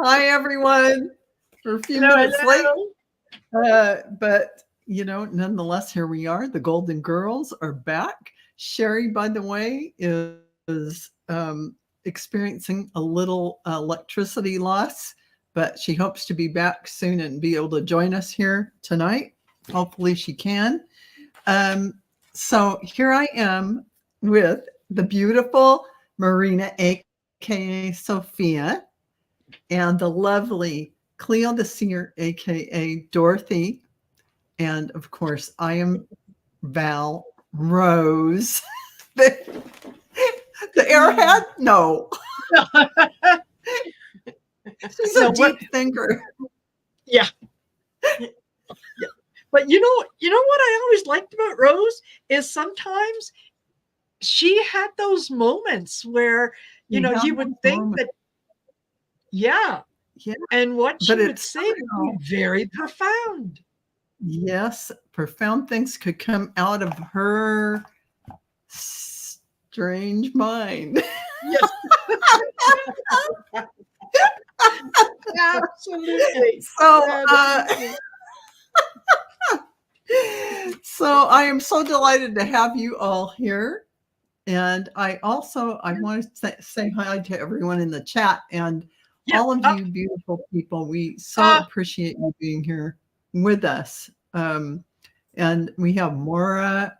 Hi, everyone. We're a few Hello, minutes late, hello. but nonetheless, here we are. The Golden Girls are back. Sherry, by the way, is experiencing a little electricity loss, but she hopes to be back soon and be able to join us here tonight. Hopefully, she can. Um, so here I am with the beautiful Marina, aka Sophia, and the lovely Cleo the Seer, aka Dorothy. And of course, I am Val Rose. the, the airhead? No. She's a So what? deep thinker. Yeah, yeah. But you know what I always liked about Rose is sometimes she had those moments where We have you those would think moments. that, yeah, Yeah. and what But she would it's say would be very profound. yes, profound things could come out of her strange mind. Yes, absolutely, so, absolutely. so I am so delighted to have you all here. And I want to say hi to everyone in the chat and Yeah, all of up. you beautiful people. We so Uh, appreciate you being here with us. And we have Moira,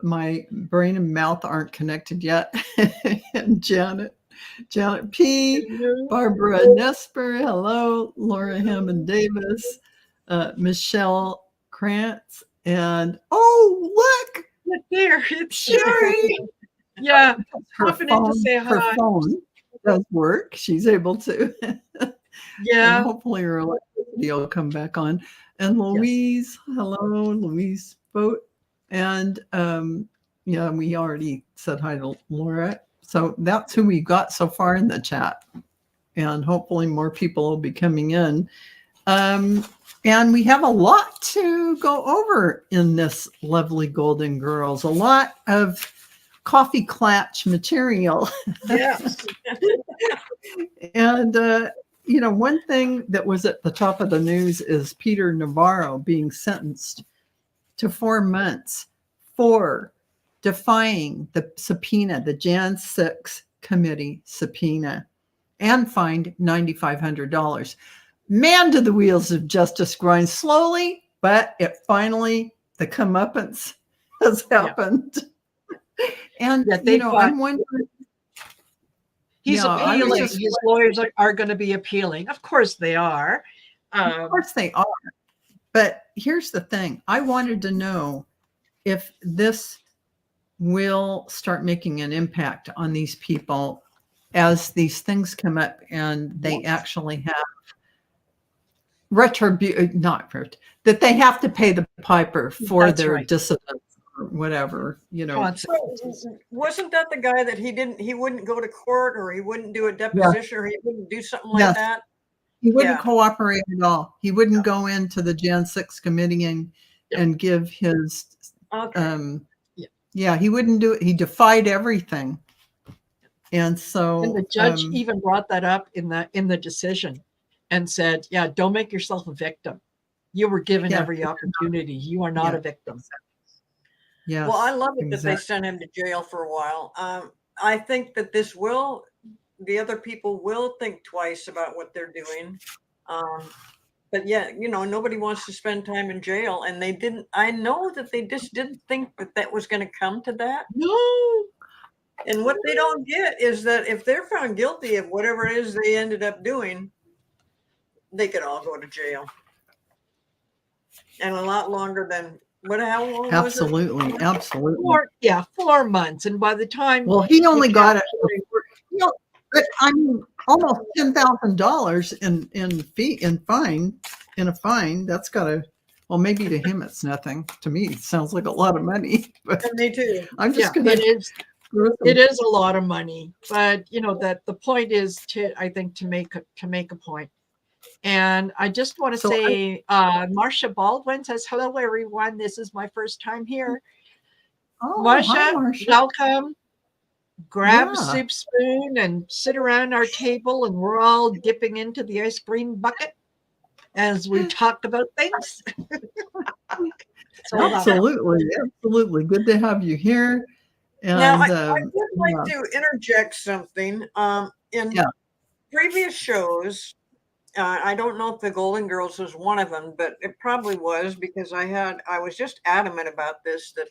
my brain and mouth aren't connected yet. And Janet P, Barbara Nesper, hello, Laura Hammond Davis, Michelle Krantz, and oh, look, there, it's Sherry. yeah, Her popping in to phone, say her hi. phone does work. She's able to. And Yeah, hopefully her electricity will come back on. And yes. Louise, hello, Louise Boat. And yeah, we already said hi to Laura. So that's who we got so far in the chat. And hopefully more people will be coming in. Um, and we have a lot to go over in this lovely Golden Girls, a lot of coffee clatch material. Yes. And, one thing that was at the top of the news is Peter Navarro being sentenced to 4 months for defying the subpoena, the Jan 6 committee subpoena, and fined $9,500. Man, do the wheels of justice grind slowly, but it finally, the comeuppance has Yeah. happened. And, Yeah, they fought. I'm wondering, He's I was appealing. just, His lawyers are going to be appealing. Of course they are. of course they are. But here's the thing. I wanted to know if this will start making an impact on these people as these things come up and they actually have that they have to pay the piper for That's their right. dissidence or whatever, Consequences. Wasn't that the guy that he wouldn't go to court or he wouldn't do a Yeah. deposition or he wouldn't do something like Yes. that? He wouldn't Yeah. cooperate at all. He wouldn't go into the Jan 6 committee and give his Okay. yeah, he wouldn't do it. He defied everything. And And so the judge even brought that up in the decision and said, "Yeah, don't make yourself a victim. You were given Yeah. every opportunity. You are not Yeah. a victim." Yes. Well, I love it that they exactly. sent him to jail for a while. I think that the other people will think twice about what they're doing. But yeah, nobody wants to spend time in jail, and they didn't. I know that they just didn't think that was going to come to that. No. And what they don't get is that if they're found guilty of whatever it is they ended up doing, they could all go to jail. And a lot longer than how long was it? Absolutely. 4 months. And by the time Well, he only got I mean, almost $10,000 in a fine. That's gotta, well, maybe to him it's nothing. To me, it sounds like a lot of money. But And me too. I'm just gonna. it is a lot of money, but that the point is I think to make a point. And I just want to say, Marcia Baldwin says, "Hello, everyone. This is my first time here." Oh, Marcia, hi, Marcia. welcome. grab a Yeah. soup spoon and sit around our table, and we're all dipping into the ice cream bucket as we talk about things. So Absolutely. Absolutely. Good to have you here. Now, And I would like yeah. to interject something. In Yeah. previous shows, I don't know if the Golden Girls was one of them, but it probably was because I was just adamant about this that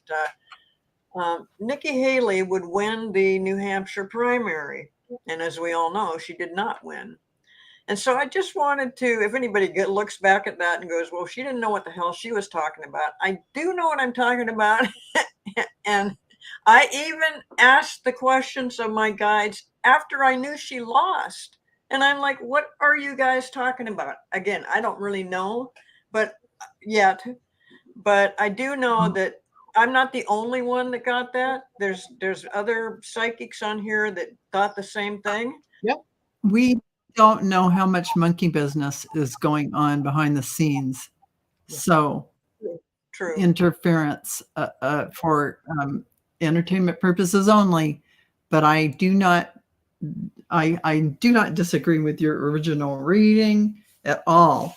Nikki Haley would win the New Hampshire primary. And as we all know, she did not win. And so I just wanted to, if anybody looks back at that and goes, well, she didn't know what the hell she was talking about. I do know what I'm talking about. And I even asked the questions of my guides after I knew she lost. And I'm like, what are you guys talking about? Again, I don't really know, but yet, but I do know that I'm not the only one that got that. There's other psychics on here that thought the same thing. Yep. We don't know how much monkey business is going on behind the scenes. So True. interference for entertainment purposes only. But I do not disagree with your original reading at all.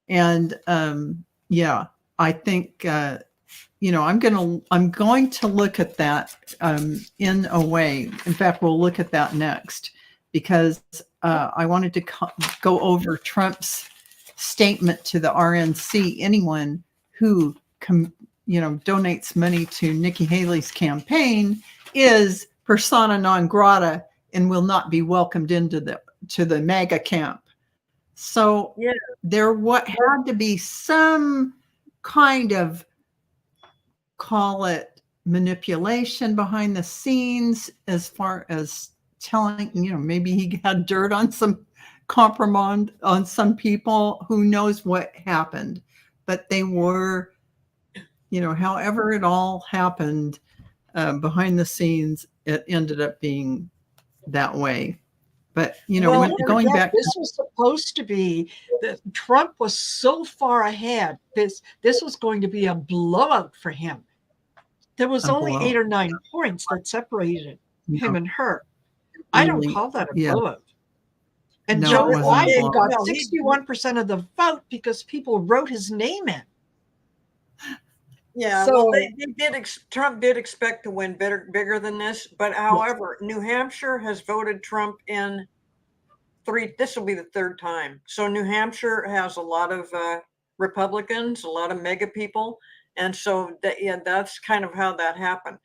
And yeah, I think I'm going to look at that in a way. In fact, we'll look at that next because I wanted to go over Trump's statement to the RNC. Anyone who donates money to Nikki Haley's campaign is persona non grata and will not be welcomed into the MAGA camp. So yeah, there had to be some kind of, call it, manipulation behind the scenes as far as telling, maybe he had dirt on some compromise on some people. Who knows what happened? But they were, however it all happened behind the scenes, it ended up being that way. But going back, this was supposed to be that Trump was so far ahead. This was going to be a blowout for him. There was only 8 or 9 points that separated him and her. I don't call that a blowout. And Joe Biden got 61% of the vote because people wrote his name in. Yeah, so, well, Trump did expect to win bigger than this, but however, New Hampshire has voted Trump in 3. This will be the 3rd time. So New Hampshire has a lot of Republicans, a lot of mega people, and so that's kind of how that happened.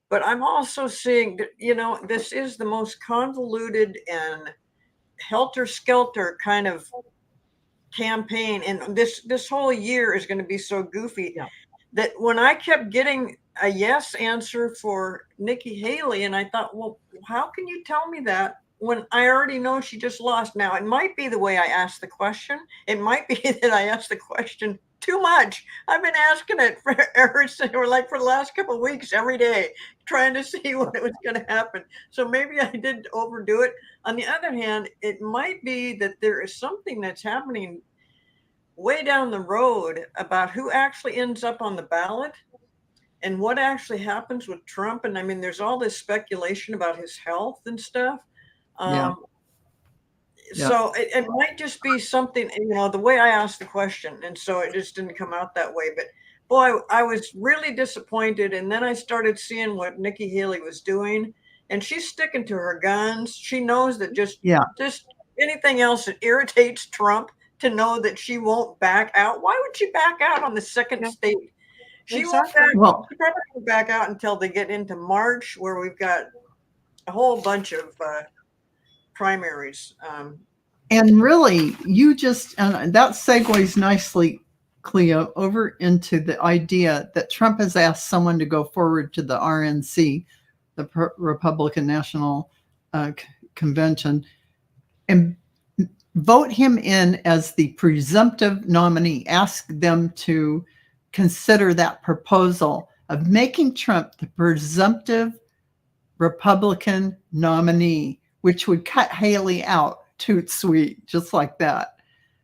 But I'm also seeing that this is the most convoluted and helter-skelter kind of campaign, and this whole year is going to be so goofy. Yeah. That when I kept getting a yes answer for Nikki Haley, and I thought, well, how can you tell me that when I already know she just lost? Now, it might be the way I asked the question. It might be that I asked the question too much. I've been asking it for the last couple of weeks, every day, trying to see what was going to happen. So maybe I did overdo it. On the other hand, it might be that there is something that's happening way down the road about who actually ends up on the ballot and what actually happens with Trump. And I mean, there's all this speculation about his health and stuff. So it might just be something, the way I asked the question. And so it just didn't come out that way. But boy, I was really disappointed. And then I started seeing what Nikki Haley was doing, and she's sticking to her guns. She knows that just anything else that irritates Trump, to know that she won't back out. Why would she back out on the second state? She won't back out until they get into March, where we've got a whole bunch of primaries. And really, and that segues nicely, Cleo, over into the idea that Trump has asked someone to go forward to the RNC, the Republican National Convention, and vote him in as the presumptive nominee. Ask them to consider that proposal of making Trump the presumptive Republican nominee, which would cut Haley out toot sweet, just like that.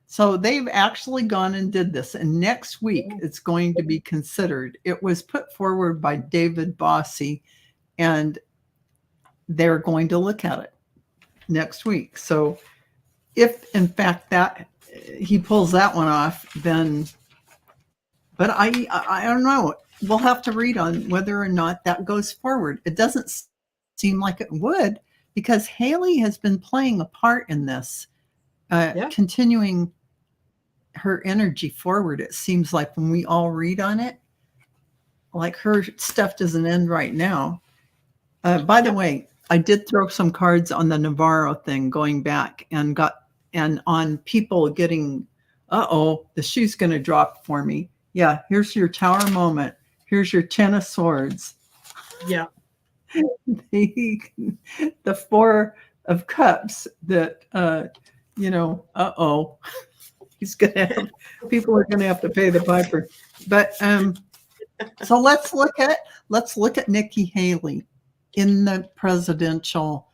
So they've actually gone and did this. And next week, it's going to be considered. It was put forward by David Bossie. And they're going to look at it next week. So if in fact that he pulls that one off, then, but I don't know. We'll have to read on whether or not that goes forward. It doesn't seem like it would, because Haley has been playing a part in this, continuing her energy forward. It seems like when we all read on it, like her stuff doesn't end right now. By the way, I did throw some cards on the Navarro thing going back and on people getting, the shoe's going to drop for me. Yeah, here's your Tower moment. Here's your 10 of Swords. Yeah. The 4 of Cups that, he's going to have, people are going to have to pay the piper. But so let's look at Nikki Haley in the presidential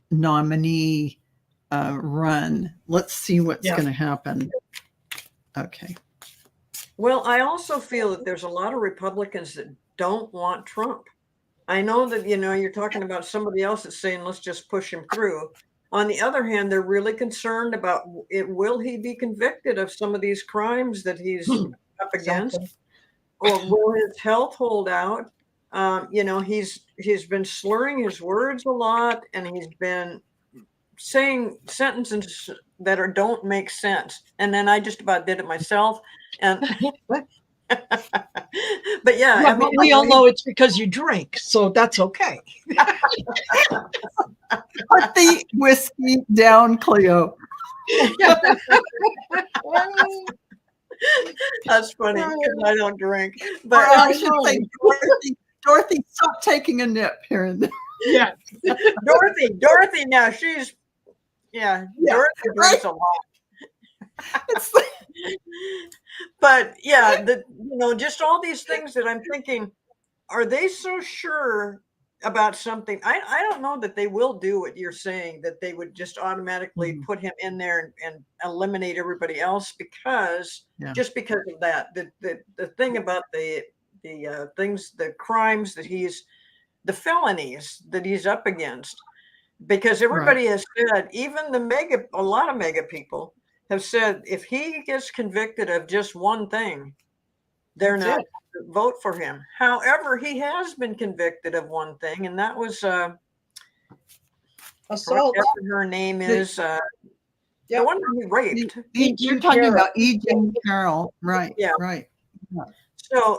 nominee run. Let's see what's going to happen. Okay. Well, I also feel that there's a lot of Republicans that don't want Trump. I know that, you're talking about somebody else that's saying, let's just push him through. On the other hand, they're really concerned about will he be convicted of some of these crimes that he's up against? Or will his health hold out? He's been slurring his words a lot, and he's been saying sentences that don't make sense. And then I just about did it myself. And but I mean, we all know it's because you drink, so that's okay. Put the whiskey down, Cleo. That's funny because I don't drink. But I should say, Dorothy, stop taking a nip here and there. Yeah, Dorothy. Now she's Dorothy drinks a lot. But just all these things that I'm thinking, are they so sure about something? I don't know that they will do what you're saying, that they would just automatically put him in there and eliminate everybody else because of that. The thing about the things, the crimes that the felonies that he's up against, because everybody has said, even a lot of mega people have said, if he gets convicted of just one thing, they're not going to vote for him. However, he has been convicted of one thing, and that was assault. Her name is the one that he raped. You're talking about E. Jean Carroll, right? Yeah, right.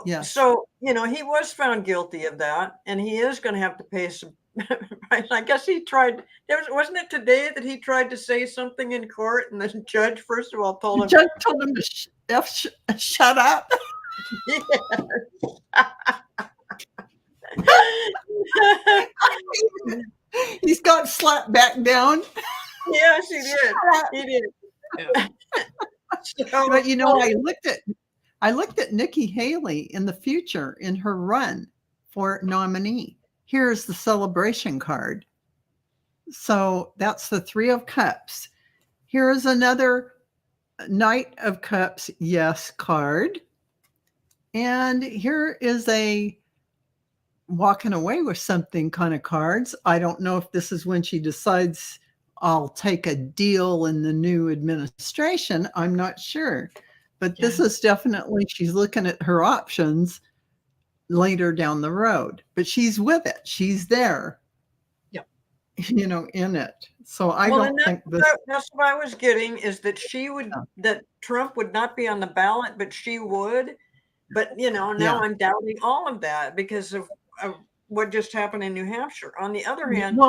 Yeah. So he was found guilty of that, and he is going to have to pay some. I guess he tried. Wasn't it today that he tried to say something in court, and the judge first of all told him. The judge told him to shut up. He's got slapped back down. Yes, he did. He did. Yeah. But I looked at Nikki Haley in the future in her run for nominee. Here's the celebration card. So that's the 3 of Cups. Here's another Knight of Cups, yes card. And here is a walking away with something kind of cards. I don't know if this is when she decides I'll take a deal in the new administration. I'm not sure. But this is definitely, she's looking at her options later down the road. But she's with it. She's there. Yep. In it. So I don't think this. That's what I was getting, is that she would, that Trump would not be on the ballot, but she would. But, now I'm doubting all of that because of what just happened in New Hampshire. On the other hand,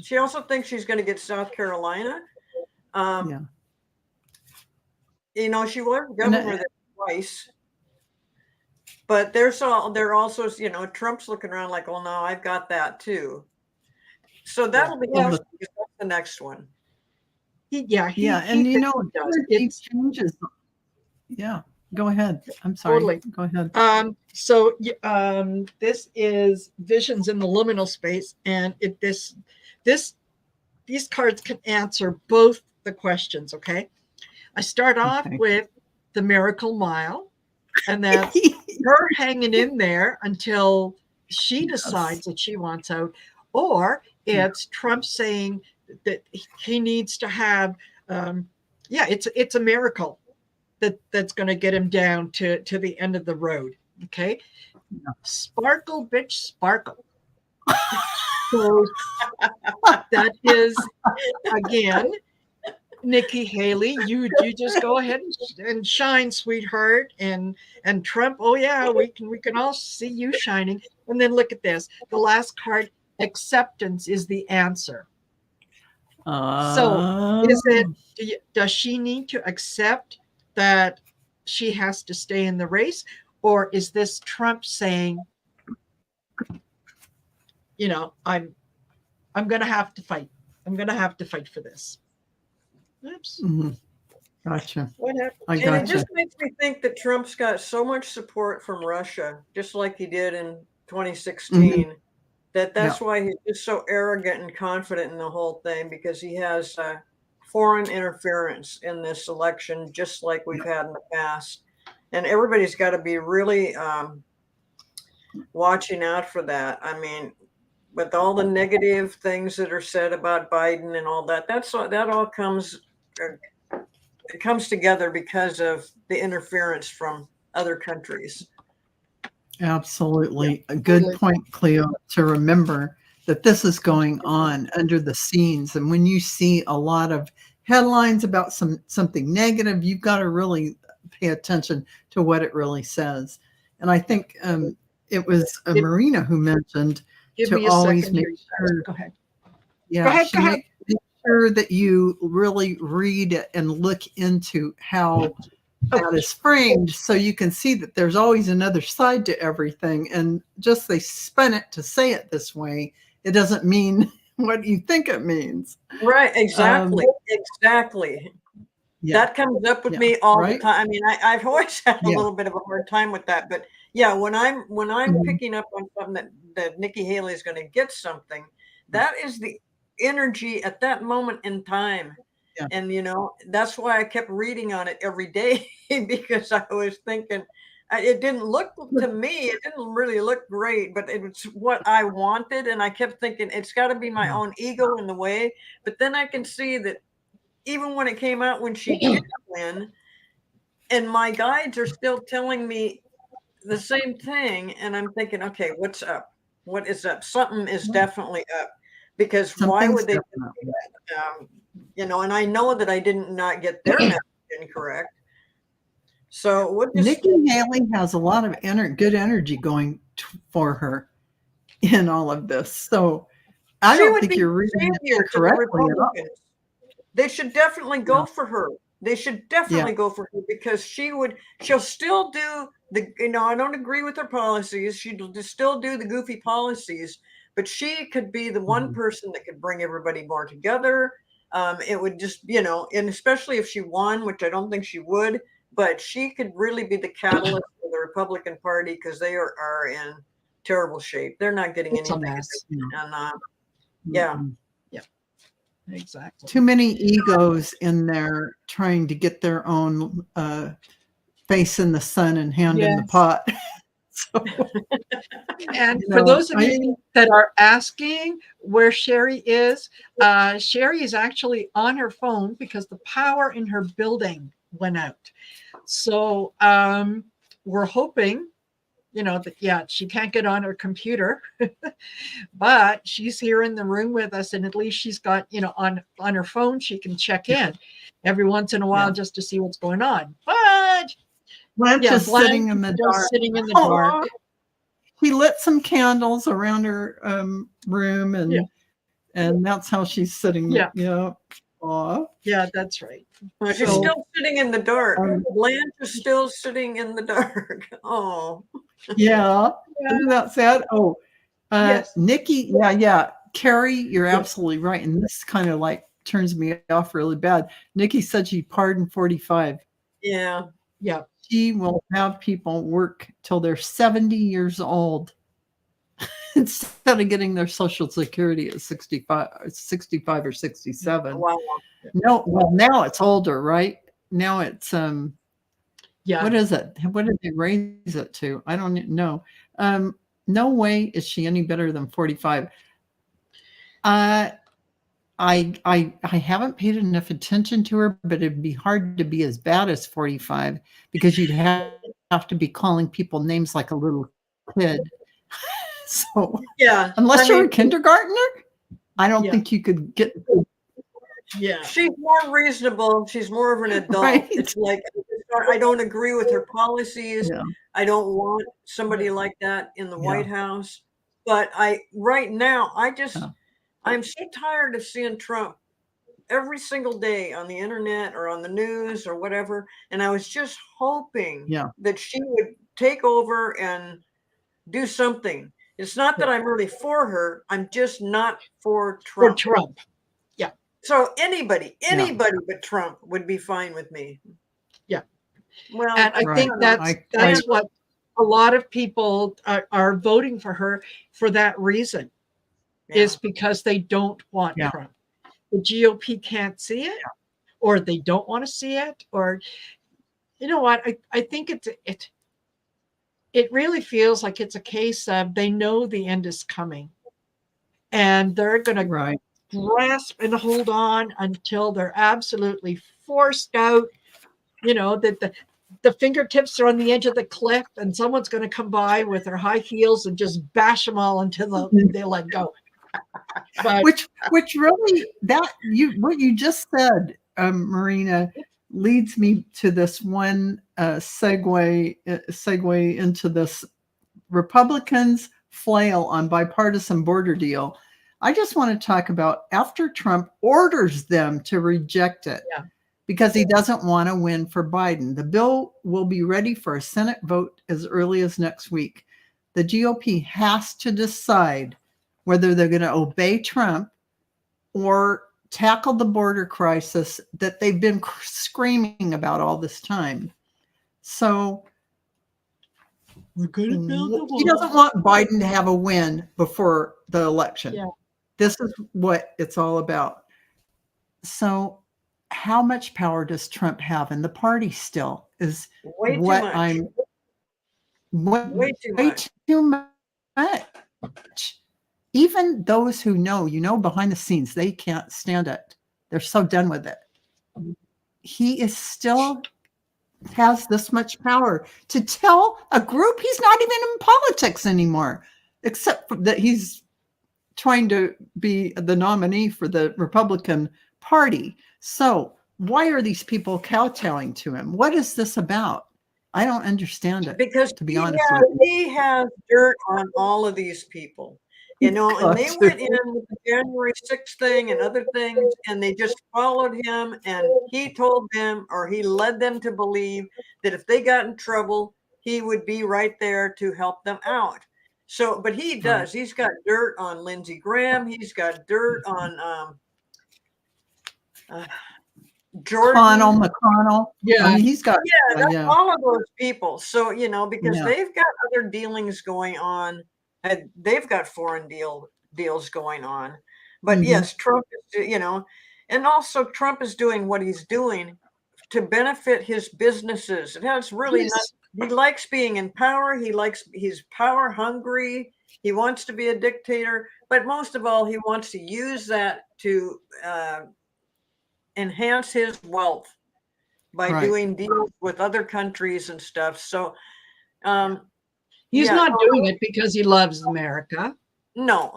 she also thinks she's going to get South Carolina. She was governor there twice. But they're also, Trump's looking around like, well, no, I've got that too. So that'll be the next one. He changes. Yeah. Go ahead. I'm sorry. Totally. Go ahead. So this is Visions in the Liminal Space, and these cards can answer both the questions. Okay. I start off with the Miracle Mile, and that's her hanging in there until she Yes. decides that she wants out, or it's Trump saying that he needs to have, it's a miracle that's going to get him down to the end of the road. Okay, sparkle, bitch, sparkle. So that is, again, Nikki Haley, you just go ahead and shine, sweetheart, and Trump. Oh yeah, we can all see you shining. And then look at this. The last card, acceptance, is the answer. So is it? Does she need to accept that she has to stay in the race, or is this Trump saying, I'm going to have to fight. I'm going to have to fight for this. Oops. Mhm. Gotcha. What happened? I And it gotcha. just makes me think that Trump's got so much support from Russia, just like he did in 2016, that's why he's just so arrogant and confident in the whole thing, because he has foreign interference in this election, just like we've had in the past. And everybody's got to be really watching out for that. I mean, with all the negative things that are said about Biden and all that, that all comes it comes together because of the interference from other countries. Absolutely. A good point, Cleo, to remember that this is going on under the scenes. And when you see a lot of headlines about something negative, you've got to really pay attention to what it really says. And I think it was Marina who mentioned Give to me a always second make here. sure. Go ahead. Yeah, Go ahead. make sure that you really read and look into how that is framed, so you can see that there's always another side to everything. And just they spun it to say it this way, it doesn't mean what you think it means. Right, exactly. Exactly. Yeah. That comes up with me all right? the time. I mean, I've always had a Yeah. little bit of a hard time with that, but yeah, when I'm Mhm. picking up on something that Nikki Haley is going to get something, that is the energy at that moment in time. Yeah. And that's why I kept reading on it every day, because I was thinking it didn't look to me, it didn't really look great, but it was what I wanted. And I kept thinking it's got to be my own ego in the way. But then I can see that even when it came out, when she did win, and my guides are still telling me the same thing, and I'm thinking, okay, what's up? What is up? Something is definitely up, because why Something's would they different. do that? And I know that I didn't not get their message incorrect. So we'll just Nikki Haley has a lot of good energy going for her in all of this. So I she don't would think be you're reading savior it to the correctly at all. Republicans. They should definitely go Yeah. for her. They should definitely go for her, because she'll still do I don't agree with her policies. She'll still do the goofy policies, but she could be the one person that could bring everybody more together. It would just, and especially if she won, which I don't think she would, but she could really be the catalyst for the Republican Party, because they are in terrible shape. They're not getting It's a anything. mess. And yeah. Exactly. Too many egos in there trying to get their own face in the sun and hand in the Yes. pot. So, And for those of you that are asking where Sherry is actually on her phone because the power in her building went out. So we're hoping, that she can't get on her computer, but she's here in the room with us, and at least she's got, on her phone, she can check in every once in a while just to see what's going on. But Blanche is sitting in the dark. Sitting in the dark. She lit some candles around her room, and that's how she's sitting. Yeah. Yeah. Aw. Yeah, that's right. Well, she's still sitting in the dark. Blanche is still sitting in the dark. Oh. Yeah. Isn't that sad? Oh, Yes. Nikki. Yeah. Carrie, you're absolutely right. And this kind of like turns me off really bad. Nikki said she pardoned 45. Yeah. Yeah. She will have people work till they're 70 years old instead of getting their Social Security at 65 or 67. Wow. No, well, now it's older, right? Now it's Yeah. what is it? What did they raise it to? I don't know. no way is she any better than 45. I haven't paid enough attention to her, but it'd be hard to be as bad as 45 because you'd have to be calling people names like a little kid. So Yeah. unless I you're a mean, kindergartner, I don't Yeah. think you could get Yeah. she's more reasonable. She's more of an adult. Right. It's like, I don't agree with her policies. Yeah. I don't want somebody like that in the Yeah. White House. But right now, Yeah. I'm so tired of seeing Trump every single day on the internet or on the news or whatever. And I was just hoping Yeah. that she would take over and do something. It's not that I'm really for her. I'm just not for For Trump. Trump. So anybody but Trump would be fine with me. Yeah. Well, And I Right. think that's I- what a lot of people are voting for her for that reason, yeah. is because they don't want Yeah. Trump. The GOP can't see it, or they don't want to see it, or you know what? I think it really feels like it's a case of they know the end is coming, and they're going to Right. grasp and hold on until they're absolutely forced out. You know, that the fingertips are on the edge of the cliff, and someone's going to come by with their high heels and just bash them all until they let go. But Which really what you just said, Marina, leads me to this one segue into this Republicans flail on bipartisan border deal. I just want to talk about after Trump orders them to reject it because he doesn't want to win for Biden. The bill will be ready for a Senate vote as early as next week. The GOP has to decide whether they're going to obey Trump or tackle the border crisis that they've been screaming about all this time. So we're going to build the wall. he doesn't want Biden to have a win before the election. Yeah. This is what it's all about. So how much power does Trump have in the party still is Way too what much. I'm Way too much. too much. Even those who know, behind the scenes, they can't stand it. They're so done with it. He is still has this much power to tell a group he's not even in politics anymore, except that he's trying to be the nominee for the Republican Party. So why are these people kowtowing to him? What is this about? I don't understand it. Because to be honest with you. he has dirt on all of these people. And they went in with the January 6th thing and other things, and they just followed him. And he told them, or he led them to believe that if they got in trouble, he would be right there to help them out. So, but he does. He's got dirt on Lindsey Graham. He's got dirt on Jordan. McConnell. Yeah. I mean, he's got all of those people. So, because Yeah. they've got other dealings going on. And they've got foreign deals going on. But yes, Trump is, and also Trump is doing what he's doing to benefit his businesses. It has really he likes being in power. He's power hungry. He wants to be a dictator, but most of all, he wants to use that to enhance his wealth by doing deals with other countries and stuff. So, he's not doing it because he loves America. No.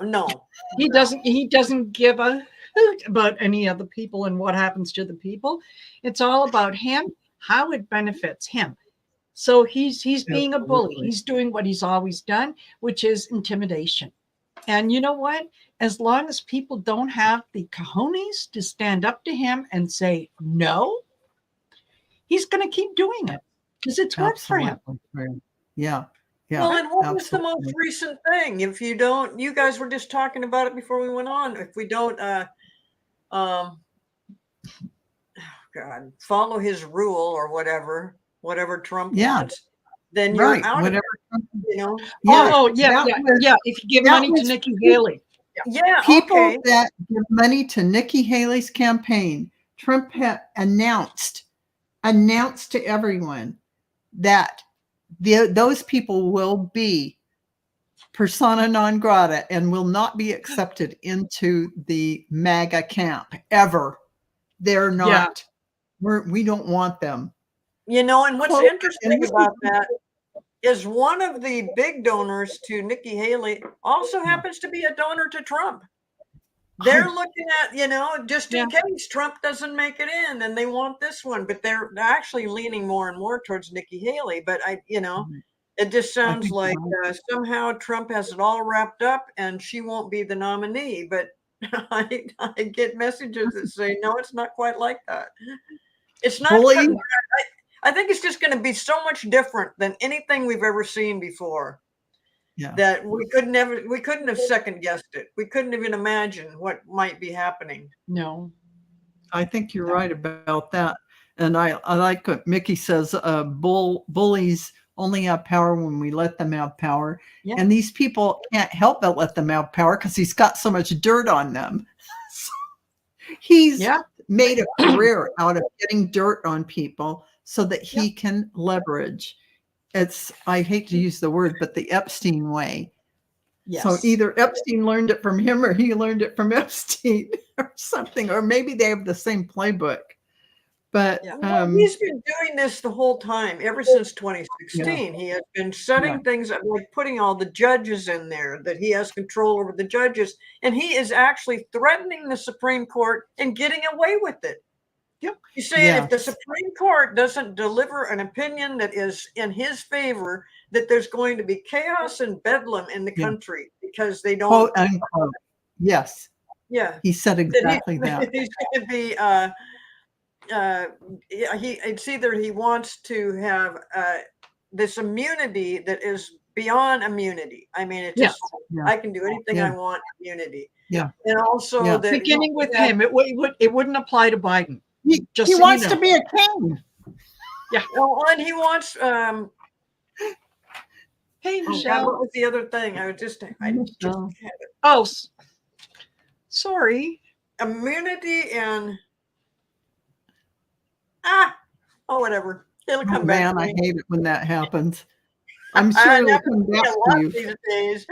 He doesn't give a hoot about any other people and what happens to the people. It's all about him, how it benefits him. So he's being a bully. He's doing what he's always done, which is intimidation. And you know what? As long as people don't have the cojones to stand up to him and say no, he's going to keep doing it because it's worked for him. Yeah. Well, and what was the most recent thing? If you don't, you guys were just talking about it before we went on. If we don't, follow his rule or whatever Trump wants, then you're out of it, Yeah. If you give money to Nikki Haley. People that give money to Nikki Haley's campaign, Trump announced to everyone that those people will be persona non grata and will not be accepted into the MAGA camp ever. They're not. We don't want them. You know, and what's Quote, interesting and about that is one of the big donors to Nikki Haley also happens to be a donor to Trump. They're looking at, you know, just in case Trump doesn't make it in, and they want this one, but they're actually leaning more and more towards Nikki Haley. But it just sounds like somehow Trump has it all wrapped up, and she won't be the nominee. But I get messages that say, no, it's not quite like that. It's not. I think it's just going to be so much different than anything we've ever seen before. Yeah. That we couldn't have second guessed it. We couldn't even imagine what might be happening. No. I think you're right about that. And I like what Mickey says, bullies only have power when we let them have power. Yeah. And these people can't help but let them have power because he's got so much dirt on them. He's made a career out of getting dirt on people so that he can leverage. I hate to use the word, but the Epstein way. Yes. So either Epstein learned it from him or he learned it from Epstein or something, or maybe they have the same playbook. But he's been doing this the whole time, ever since 2016. He has been setting things up, like putting all the judges in there, that he has control over the judges. And he is actually threatening the Supreme Court and getting away with it. Yep. He's saying if the Supreme Court doesn't deliver an opinion that is in his favor, that there's going to be chaos and bedlam in the country because they don't. Quote unquote. Yes. Yeah. He said exactly that. He's going to be. It's either he wants to have this immunity that is beyond immunity. I mean, it just I can do anything I want. Immunity. Yeah. And also that beginning with him, it wouldn't apply to Biden. He wants to be a king. Yeah. Well, and he wants. Hey, Michelle. God, what was the other thing? I just had it. Oh, sorry. Immunity and whatever. It'll come back. Man, I hate it when that happens. I'm sure it'll come back to you. These days.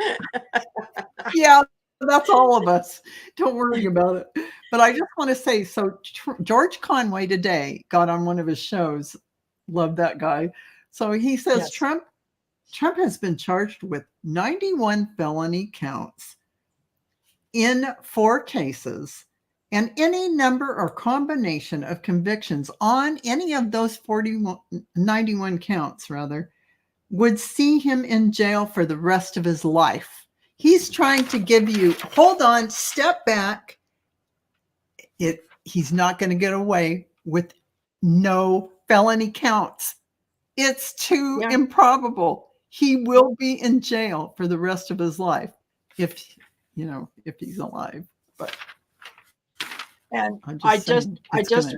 Yeah, that's all of us. Don't worry about it. But I just want to say, so George Conway today got on one of his shows. Love that guy. So he says Trump has been charged with 91 felony counts in 4 cases, and any number or combination of convictions on any of those 91 counts, would see him in jail for the rest of his life. He's trying to give you, hold on, step back. He's not going to get away with no felony counts. It's too improbable. He will be in jail for the rest of his life if he's alive. But and I just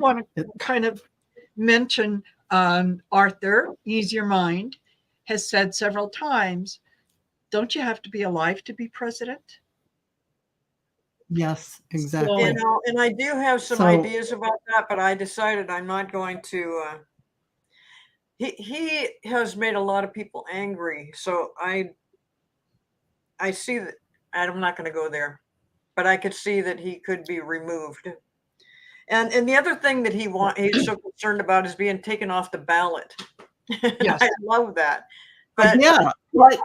want to kind of mention Arthur, Ease Your Mind, has said several times, don't you have to be alive to be president? Yes, exactly. And I do have some ideas about that, but I decided I'm not going to. He has made a lot of people angry, so I see that. I'm not going to go there, but I could see that he could be removed. And the other thing that he's so concerned about is being taken off the ballot. Yes. I love that. But like.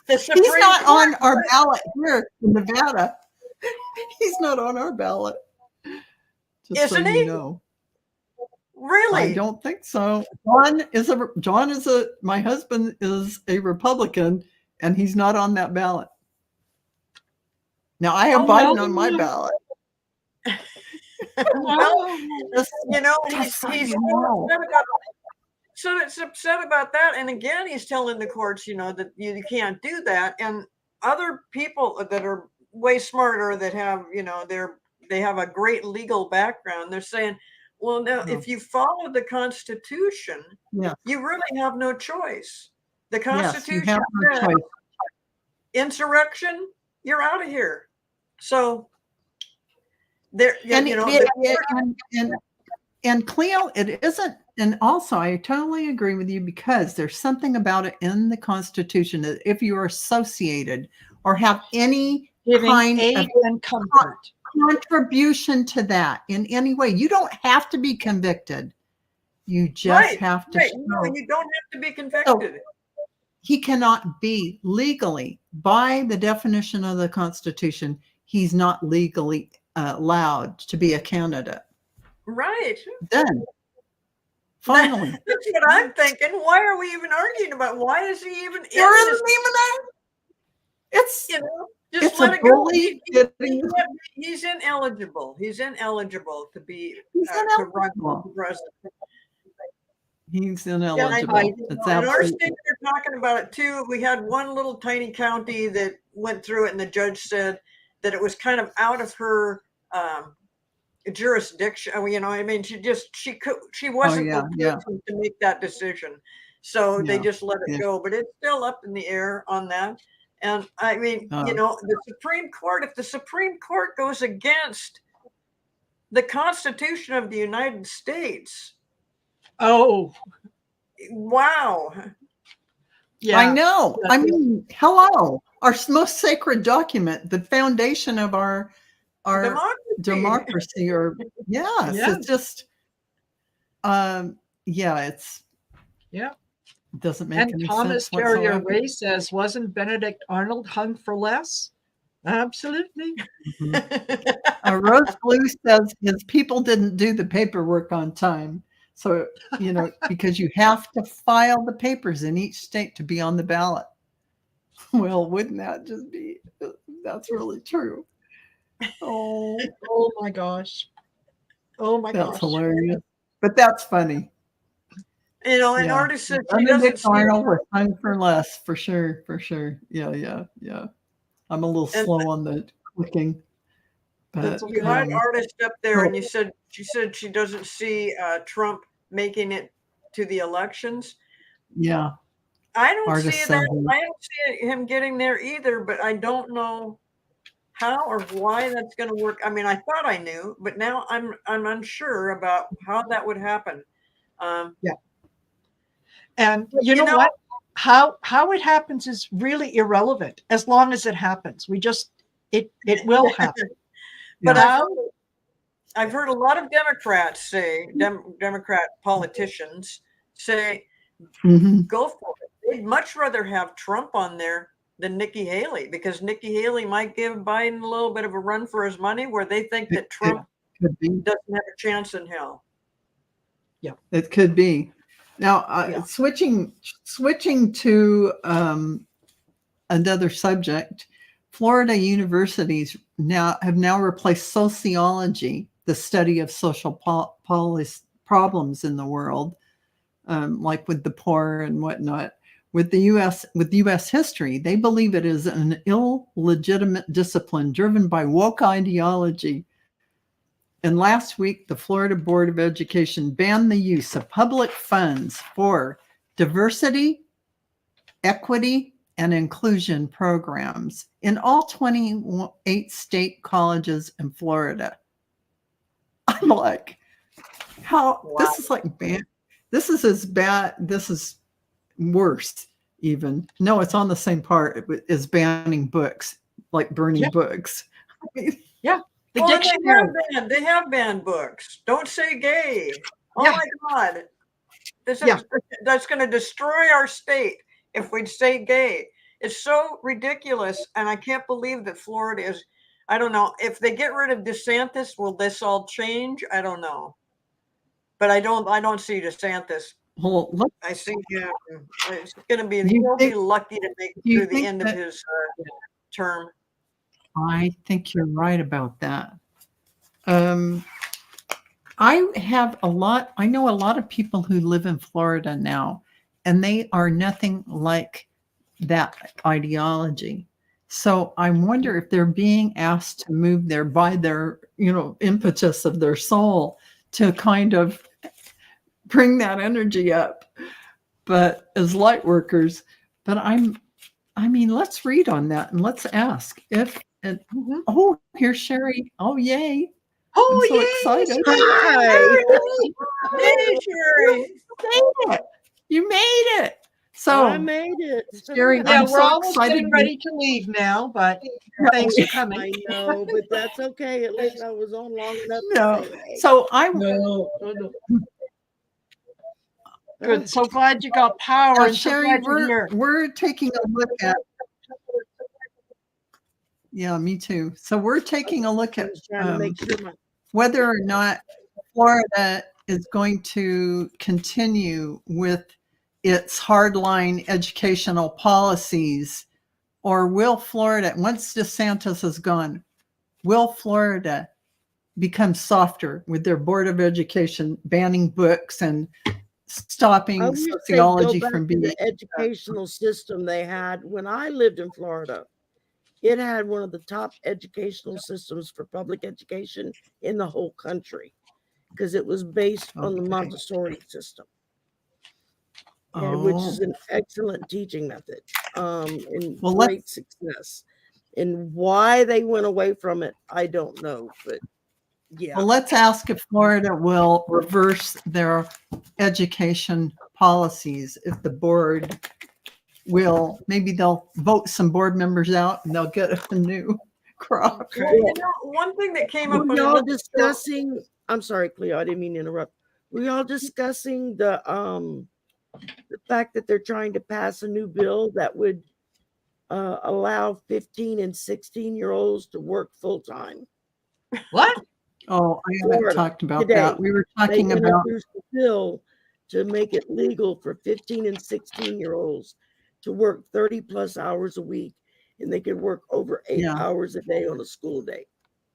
He's not on our ballot here in Nevada. He's not on our ballot. Isn't he? Really? I don't think so. My husband is a Republican, and he's not on that ballot. Now I have Biden on my ballot. Well, he's so it's upset about that. And again, he's telling the courts, that you can't do that. And other people that are way smarter, that have, they have a great legal background, they're saying, well, now, if you follow the Constitution, you really have no choice. The Constitution says insurrection, you're out of here. So there, and Cleo, it and also I totally agree with you because there's something about it in the Constitution that if you are associated or have any Giving kind aid of and comfort. contribution to that in any way, you don't have to be convicted. You just Right, have to right. No, show. you don't have to be convicted. He cannot be legally, by the definition of the Constitution, he's not legally allowed to be a candidate. Right. Then, finally, That's what I'm thinking. Why are we even arguing about why is he even in there this? isn't even that. It's You know, just it's let a it go. bully getting. He's ineligible. He's ineligible to be He's to run for ineligible. president. He's Yeah, ineligible. I- It's in our absolutely. state, they're talking about it too. We had one little tiny county that went through it, and the judge said that it was kind of out of her jurisdiction. You know, I mean, she wasn't yeah, the yeah. person to make that decision, so they Yeah, just let it yeah. go. But it's still up in the air on that. And I mean, you know, the Supreme Court. If the Supreme Court goes against the Constitution of the United States, Oh, wow. yeah. I know. Yeah. I mean, hello. Our most sacred document, the foundation of our democracy, or yes, Yeah. it's just yeah, it's Yeah. doesn't make And any Thomas sense Carrier whatsoever. Ray says, wasn't Benedict Arnold hung for less? Absolutely. Rose Blue says his people didn't do the paperwork on time. So, you know, because you have to file the papers in each state to be on the ballot. Well, wouldn't that just be, that's really true. Oh, Oh my gosh. Oh my that's gosh. hilarious. But that's funny. You know, an Yeah. artist said she doesn't Benedict see Arnold was hung for less, for sure, for sure. Yeah. I'm a little And- slow on the clicking. But you had an artist up there, and she said she doesn't see Trump making it to the elections. yeah. I don't Artist see said that. he- I don't see him getting there either, but I don't know how or why that's going to work. I mean, I thought I knew, but now I'm unsure about how that would happen. And you know what? How it happens is really irrelevant as long as it happens. It will happen. But Yeah. I've heard a lot of Democrats say, Democrat politicians say, Mhm. go for it. They'd much rather have Trump on there than Nikki Haley, because Nikki Haley might give Biden a little bit of a run for his money, where they think that Trump Could be. doesn't have a chance in hell. It could be. Now, Yeah. switching to another subject, Florida universities have now replaced sociology, the study of social problems in the world, like with the poor and whatnot, with U.S. history. They believe it is an illegitimate discipline driven by woke ideology. And last week, the Florida Board of Education banned the use of public funds for diversity, equity, and inclusion programs in all 28 state colleges in Florida. I'm like, how? Wow. This is like bad. This is as bad. This is worse, even. No, it's on the same part as banning books, like burning books. I mean, The Well, dictionary. they have banned books. Don't say gay. Oh Yeah. my God. Yeah. That's going to destroy our state if we'd say gay. It's so ridiculous. And I can't believe that Florida is, I don't know. If they get rid of DeSantis, will this all change? I don't know. But I don't see DeSantis. well, look, I think it's going to be, Do you he'll be think- lucky to make it do you through the think end of that- his term. I think you're right about that. I know a lot of people who live in Florida now, and they are nothing like that ideology. So I wonder if they're being asked to move there by their, impetus of their soul to kind of bring that energy up, but as light workers. But let's read on that and let's ask if, Mhm. oh, here's Sherry. Oh, yay. Oh, I'm so yay, excited. Hi. Hey, Sherry. made it. You made it. So, I made it. Sherry, Yeah, I'm we're so almost excited. getting ready to leave now, but thanks for coming. I know, but that's okay. At least I was on long enough No. to say, hey. So I No. Good. So glad you got power and so Sherry, glad you're here. we're taking a look at. Yeah, me too. So we're taking a look I at was trying to make sure my whether or not Florida is going to continue with its hardline educational policies, or will Florida, once DeSantis is gone, will Florida become softer with their Board of Education banning books and stopping I wish they'd go sociology back from to being the educational system they had when I lived in Florida. It had one of the top educational systems for public education in the whole country because it was based on the Okay. Montessori system, and which is Oh, an excellent teaching method and Well, great success. And why they went away from it, I don't know, but yeah. well, let's ask if Florida will reverse their education policies, if the board will, maybe they'll vote some board members out and they'll get a new crop. Well, you know, one thing that came up Were on y'all another show, discussing? I'm sorry, Cleo, I didn't mean to interrupt. Were y'all discussing the fact that they're trying to pass a new bill that would allow 15 and 16-year-olds to work full time? What? Oh, I haven't Florida, talked about today, that. We were They talking about, introduced a bill to make it legal for 15 and 16-year-olds to work 30 plus hours a week, and they can work over 8 Yeah. hours a day on a school day.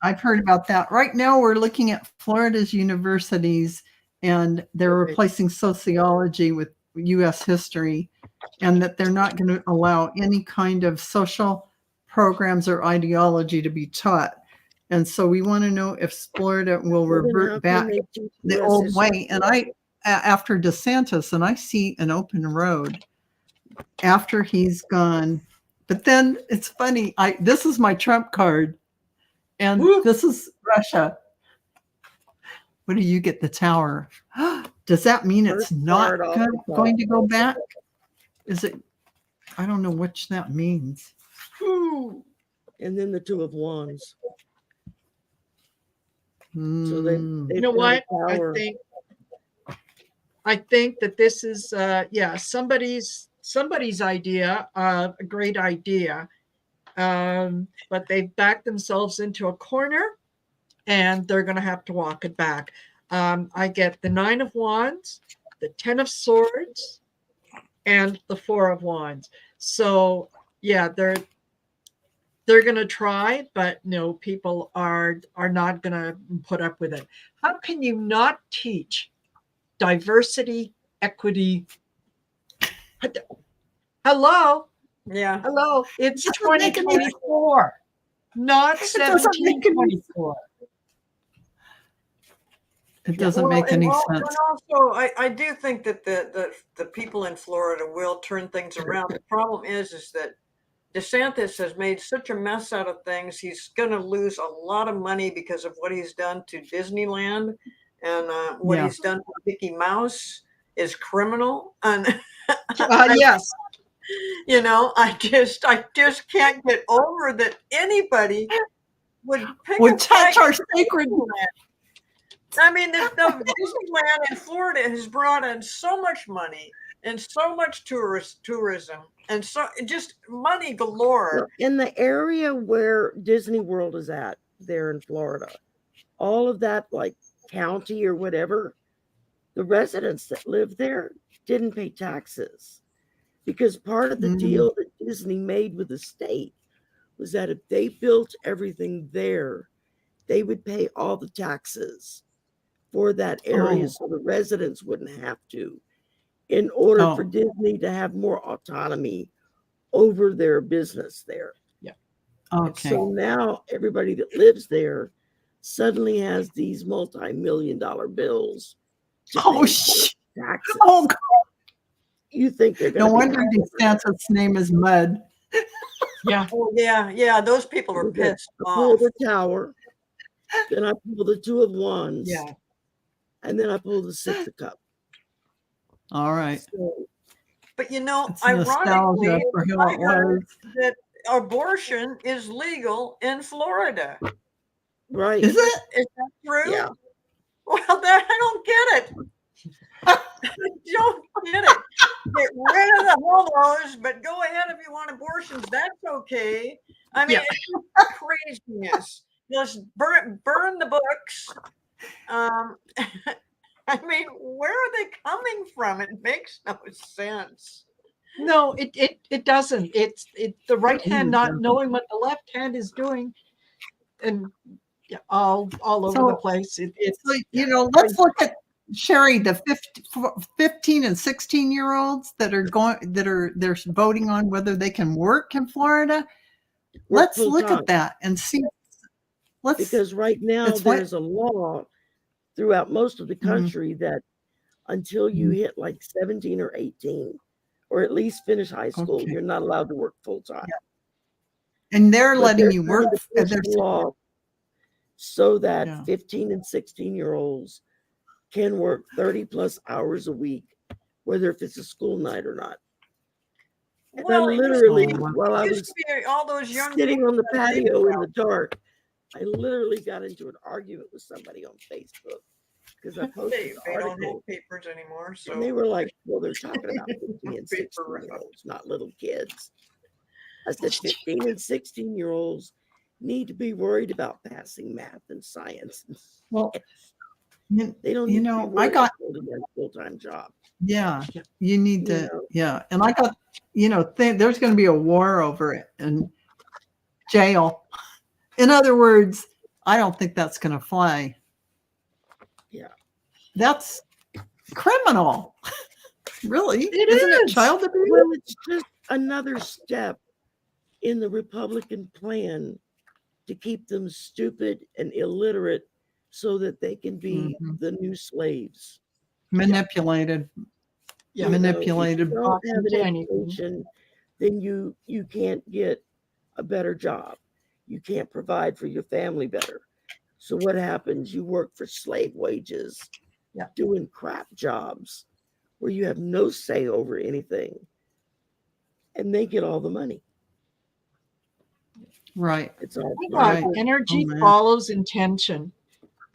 I've heard about that. Right now, we're looking at Florida's universities, and they're Okay. replacing sociology with U.S. history, and that they're not going to allow any kind of social programs or ideology to be taught. And so we want to know if Florida will Well, then how revert can back they teach the US old history? way. And after DeSantis, and I see an open road after he's gone. But then it's funny. This is my Trump card, and Woo. this is Russia. What do you get? The tower. Does that mean it's First not card off the top. going to go back? Is it? I don't know which that means. Ooh. And then the Two of Wands. So Hmm. they You know found what? power. I think that this is somebody's idea, a great idea. But they've backed themselves into a corner and they're going to have to walk it back. I get the 9 of Wands, the 10 of Swords, and the 4 of Wands. So yeah, they're going to try, but no, people are not going to put up with it. How can you not teach diversity, equity? Hello, yeah. hello. It's Doesn't make any- 2024, not It doesn't make any 1724. It doesn't Well, make any and sense. also, I do think that the people in Florida will turn things around. The problem is that DeSantis has made such a mess out of things. He's going to lose a lot of money because of what he's done to Disneyland, and what Yeah. he's done to Mickey Mouse is criminal. And Yes. you know, I just can't get over that anybody would pick Would a touch fight our with sacred. Disneyland. I mean, the Disneyland in Florida has brought in so much money and so much tourism, and so just money galore. Well, in the area where Disney World is at, there in Florida, all of that, like county or whatever, the residents that live there didn't pay taxes because part of the Mm. deal that Disney made with the state was that if they built everything there, they would pay all the taxes for that area Oh. so the residents wouldn't have to, in order for Oh. Disney to have more autonomy over their business there. Okay. So now everybody that lives there suddenly has these multi-million-dollar bills to Oh, pay sh- taxes. oh, God. You think they're No going to wonder DeSantis' name is Mud. Yeah. Oh, yeah, those people are pissed pull off. the tower, then I pull the Two of Wands, Yeah. and then I pull the 6 of cups. All right. So, But you know, It's nostalgia ironically, for how I it heard was. that abortion is legal in Florida. right. Is it? Is that true? Yeah. Well, I don't get it. I don't get it. Get rid of the homos, but go ahead if you want abortions. That's okay. I mean, Yeah. it's craziness. Just burn the books. I mean, where are they coming from? It makes no sense. No, it doesn't. It's the right hand not doesn't. knowing what the left hand is doing, and yeah, all over the So- place. It's So, you know, let's look at Sherry, the 15 and 16-year-olds that are they're voting on whether they can work in Florida. Work Let's look full-time. at that and see. Because right now it's what- there's a law throughout most of the Mhm. country that until you Mhm. hit like 17 or 18, or at least finish high school, Okay. you're not allowed to work full time. and they're But letting they're you trying work. to push the law so that Yeah. 15 and 16-year-olds can work 30 plus hours a week, whether if it's a school night or not. And Well, I it used to literally, be- while I it used was to be all those young sitting people on the that they patio in were the dark, I literally got into an argument with somebody on Facebook because I posted They the don't article. have papers anymore, so And they were like, well, they're talking about 15 and Paper 16-year-olds, not little kids. I said 15 and 16-year-olds need to be worried about passing math and science. Well, you They don't you need to know, be I worried got- about holding a full-time job. yeah, Yeah. you need You to, know. yeah. And I got, there's going to be a war over it in jail. In other words, I don't think that's going to fly. Yeah. That's criminal. Really? It Isn't it is. child abuse? Well, it's just another step in the Republican plan to keep them stupid and illiterate so that they can be Mhm. the new slaves. Manipulated. Yeah. You know, Manipulated. if you don't have Into an anything. education, then you can't get a better job. You can't provide for your family better. So what happens? You work for slave wages, Yeah. doing crap jobs where you have no say over anything, and they get all the money. Right. It's all Thank Right. God, energy Oh, man. follows intention.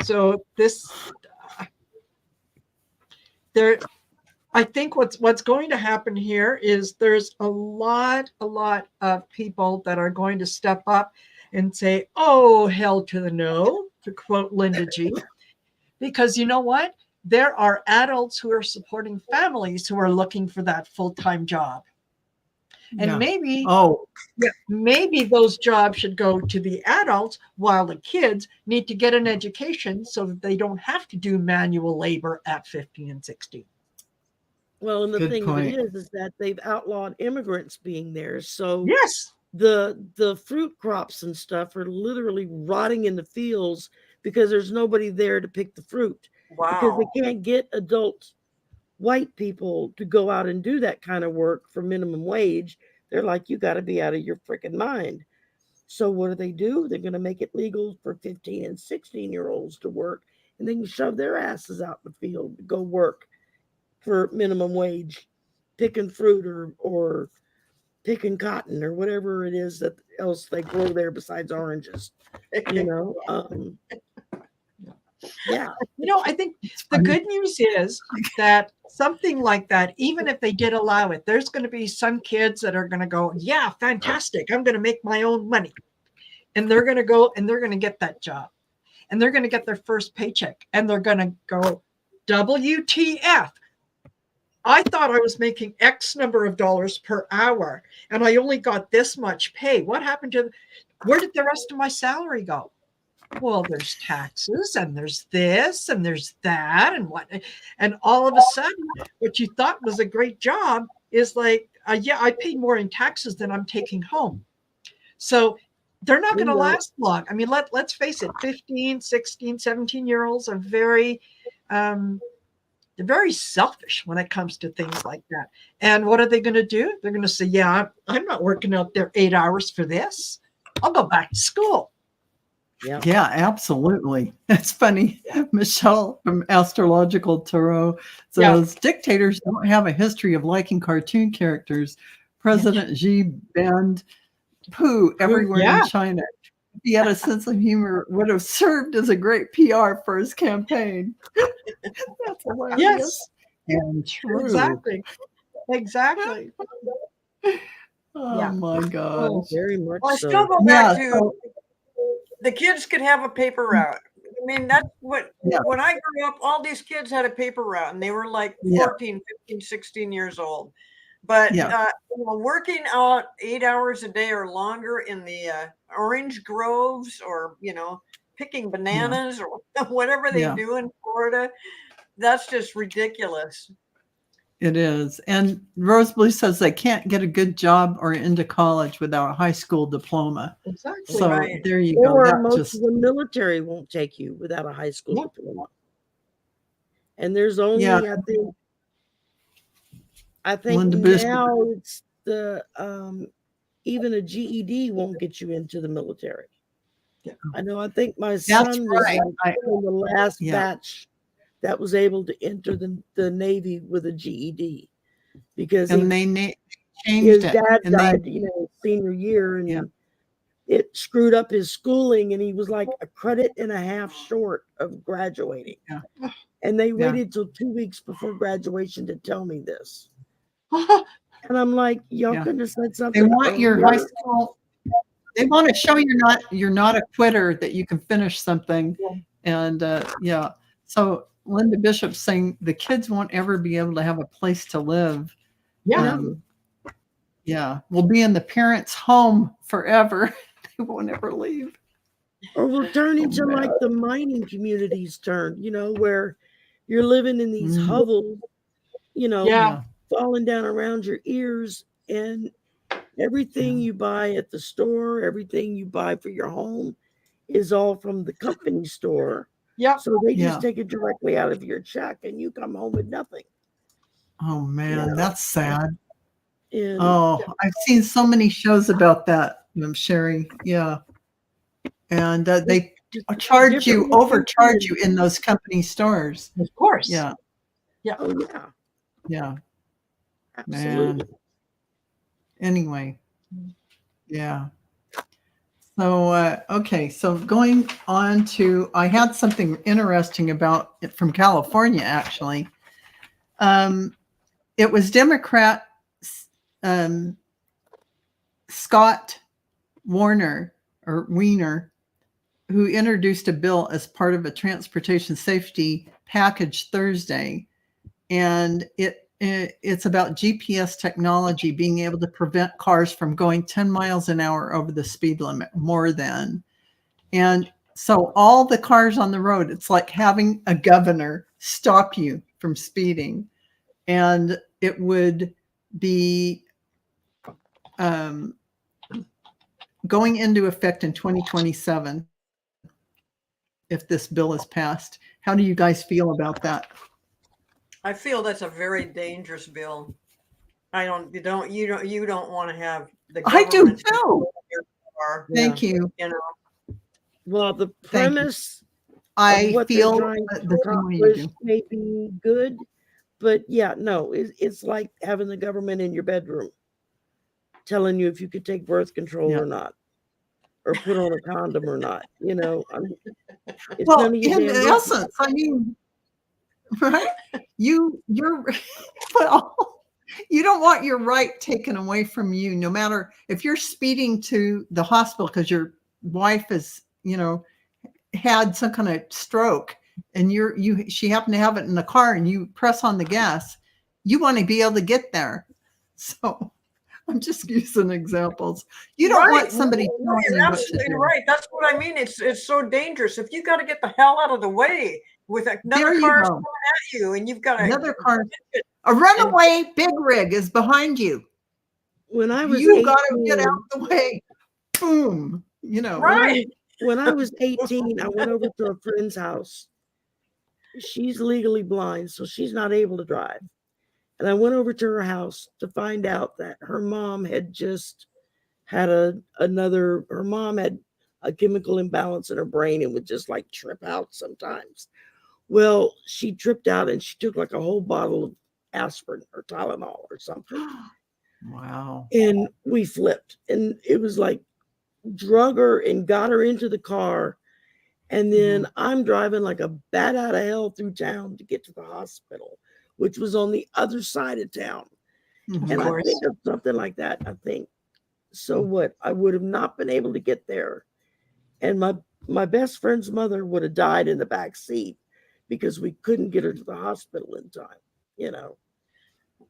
So this, I think what's going to happen here is there's a lot of people that are going to step up and say, "Oh, hell to the no," to quote Linda G. Because you know what? There are adults who are supporting families who are looking for that full-time job. And Yeah. maybe Oh, maybe those jobs should go to the adults while the kids need to get an education so that they don't have to do manual labor at 15 and 16. well, and the Good thing point. of it is that they've outlawed immigrants being there. So Yes. the fruit crops and stuff are literally rotting in the fields because there's nobody there to pick the fruit. Because wow. they can't get adult white people to go out and do that kind of work for minimum wage. They're like, you got to be out of your freaking mind. So what do? They're going to make it legal for 15 and 16-year-olds to work, and they can shove their asses out in the field to go work for minimum wage, picking fruit or picking cotton or whatever it is that else they grow there besides oranges. You know, yeah. You know, I think the funny. good news is that something like that, even if they did allow it, there's going to be some kids that are going to go, yeah, fantastic. I'm going to make my own money. And they're going to go and they're going to get that job. And they're going to get their first paycheck. And they're going to go, WTF. I thought I was making X number of dollars per hour. And I only got this much pay. What happened to, where did the rest of my salary go? Well, there's taxes and there's this and there's that and what, and all of a sudden what you thought was a great job is like, yeah, I paid more in taxes than I'm taking home. So they're not going to last long. I mean, let's face it, 15, 16, 17-year-olds are very, they're very selfish when it comes to things like that. And what are they going to do? They're going to say, yeah, I'm not working out there 8 hours for this. I'll go back to school. Yeah. Yeah, absolutely. It's funny. Michelle from Astrological Tarot Yeah. says dictators don't have a history of liking cartoon characters. President Xi banned poo everywhere in Yeah. China. If he had a sense of humor, it would have served as a great PR for his campaign. That's hilarious. Yes. And true. Exactly. Exactly. Oh Yeah. my gosh. Very much Well, I so. still go Yeah. back to So, the kids could have a paper route. I mean, that's what, yeah. when I grew up, all these kids had a paper route and they were like Yeah. 14, 15, 16 years old. But Yeah. working out 8 hours a day or longer in the orange groves, or, picking bananas or whatever they Yeah. do in Florida, that's just ridiculous. It is. And Rose Blue says they can't get a good job or into college without a high school diploma. Exactly. So Right. there you go. Or That most just of the military won't take you without a high school Yeah. diploma. And there's only, Yeah. I think Linda Bishop. now it's the even a GED won't get you into the military. Yeah. I know. I think my That's son was right. like in the last Yeah. batch that was able to enter the Navy with a GED because And they his changed it. dad And they, died, senior year, and Yeah. it screwed up his schooling, and he was like a credit and a half short of graduating. Yeah. And they Yeah. waited till 2 weeks before graduation to tell me this. And I'm like, y'all Yeah. couldn't have said they something want your high earlier. school. They want to show you're not a quitter, that you can finish something. Yeah. And yeah. So Linda Bishop's saying the kids won't ever be able to have a place to live. Yeah. Yeah. We'll be in the parents' home forever. They won't ever leave. Or we'll turn Oh, into man. like the mining communities turn, where you're living in these Mhm. hovels, Yeah. Yeah. falling down around your ears, and everything Yeah. you buy at the store, everything you buy for your home is all from the company store. Yeah. So they Yeah. just take it directly out of your check and you come home with nothing. Oh man, Yeah. that's sad. And Oh, I've seen so many shows about that, Sherry. Yeah. And they overcharge you in those company stores. Of course. Yeah. Oh yeah, Yeah. absolutely. Man. Anyway. Yeah. So, okay. So going on to, I had something interesting about it from California, actually. It was Democrat Scott Warner or Wiener who introduced a bill as part of a transportation safety package Thursday. And it's about GPS technology being able to prevent cars from going 10 miles an hour over the speed limit, more than. And so all the cars on the road, it's like having a governor stop you from speeding. And it would be going into effect in 2027 if this bill is passed. How do you guys feel about that? I feel that's a very dangerous bill. You don't want to have the I do government too. control your car, Thank you. Well, the Thank you. premise I of what feel they're trying to the same way you accomplish do. may be good, but yeah, no, it's like having the government in your bedroom telling you if you could take birth control Yeah. or not, or put on a condom or not. It's Well, none of your in damn business. essence, I mean, right? You're well, you don't want your right taken away from you, no matter if you're speeding to the hospital because your wife has, had some kind of stroke, and she happened to have it in the car, and you press on the gas. You want to be able to get there. So I'm just using examples. You don't want somebody No, telling you you're what to absolutely do. right. That's what I mean. It's so dangerous. If you got to get the hell out of the way with There another you car go. coming at you, and you've got Another car. A runaway big rig is behind you. When I was You got to 18, get out of the way. Boom. Right. when I was 18, I went over to a friend's house. She's legally blind, so she's not able to drive. And I went over to her house to find out that her mom had just had her mom had a chemical imbalance in her brain and would just like trip out sometimes. Well, she tripped out and she took like a whole bottle of aspirin or Tylenol or something. Wow. And we flipped. And it was like drug her and got her into the car. And then I'm driving like a bat out of hell through town to get to the hospital, which was on the other side of town. Mhm. And I course. think of something like that, I think. So what? I would have not been able to get there. And my best friend's mother would have died in the back seat because we couldn't get her to the hospital in time, you know.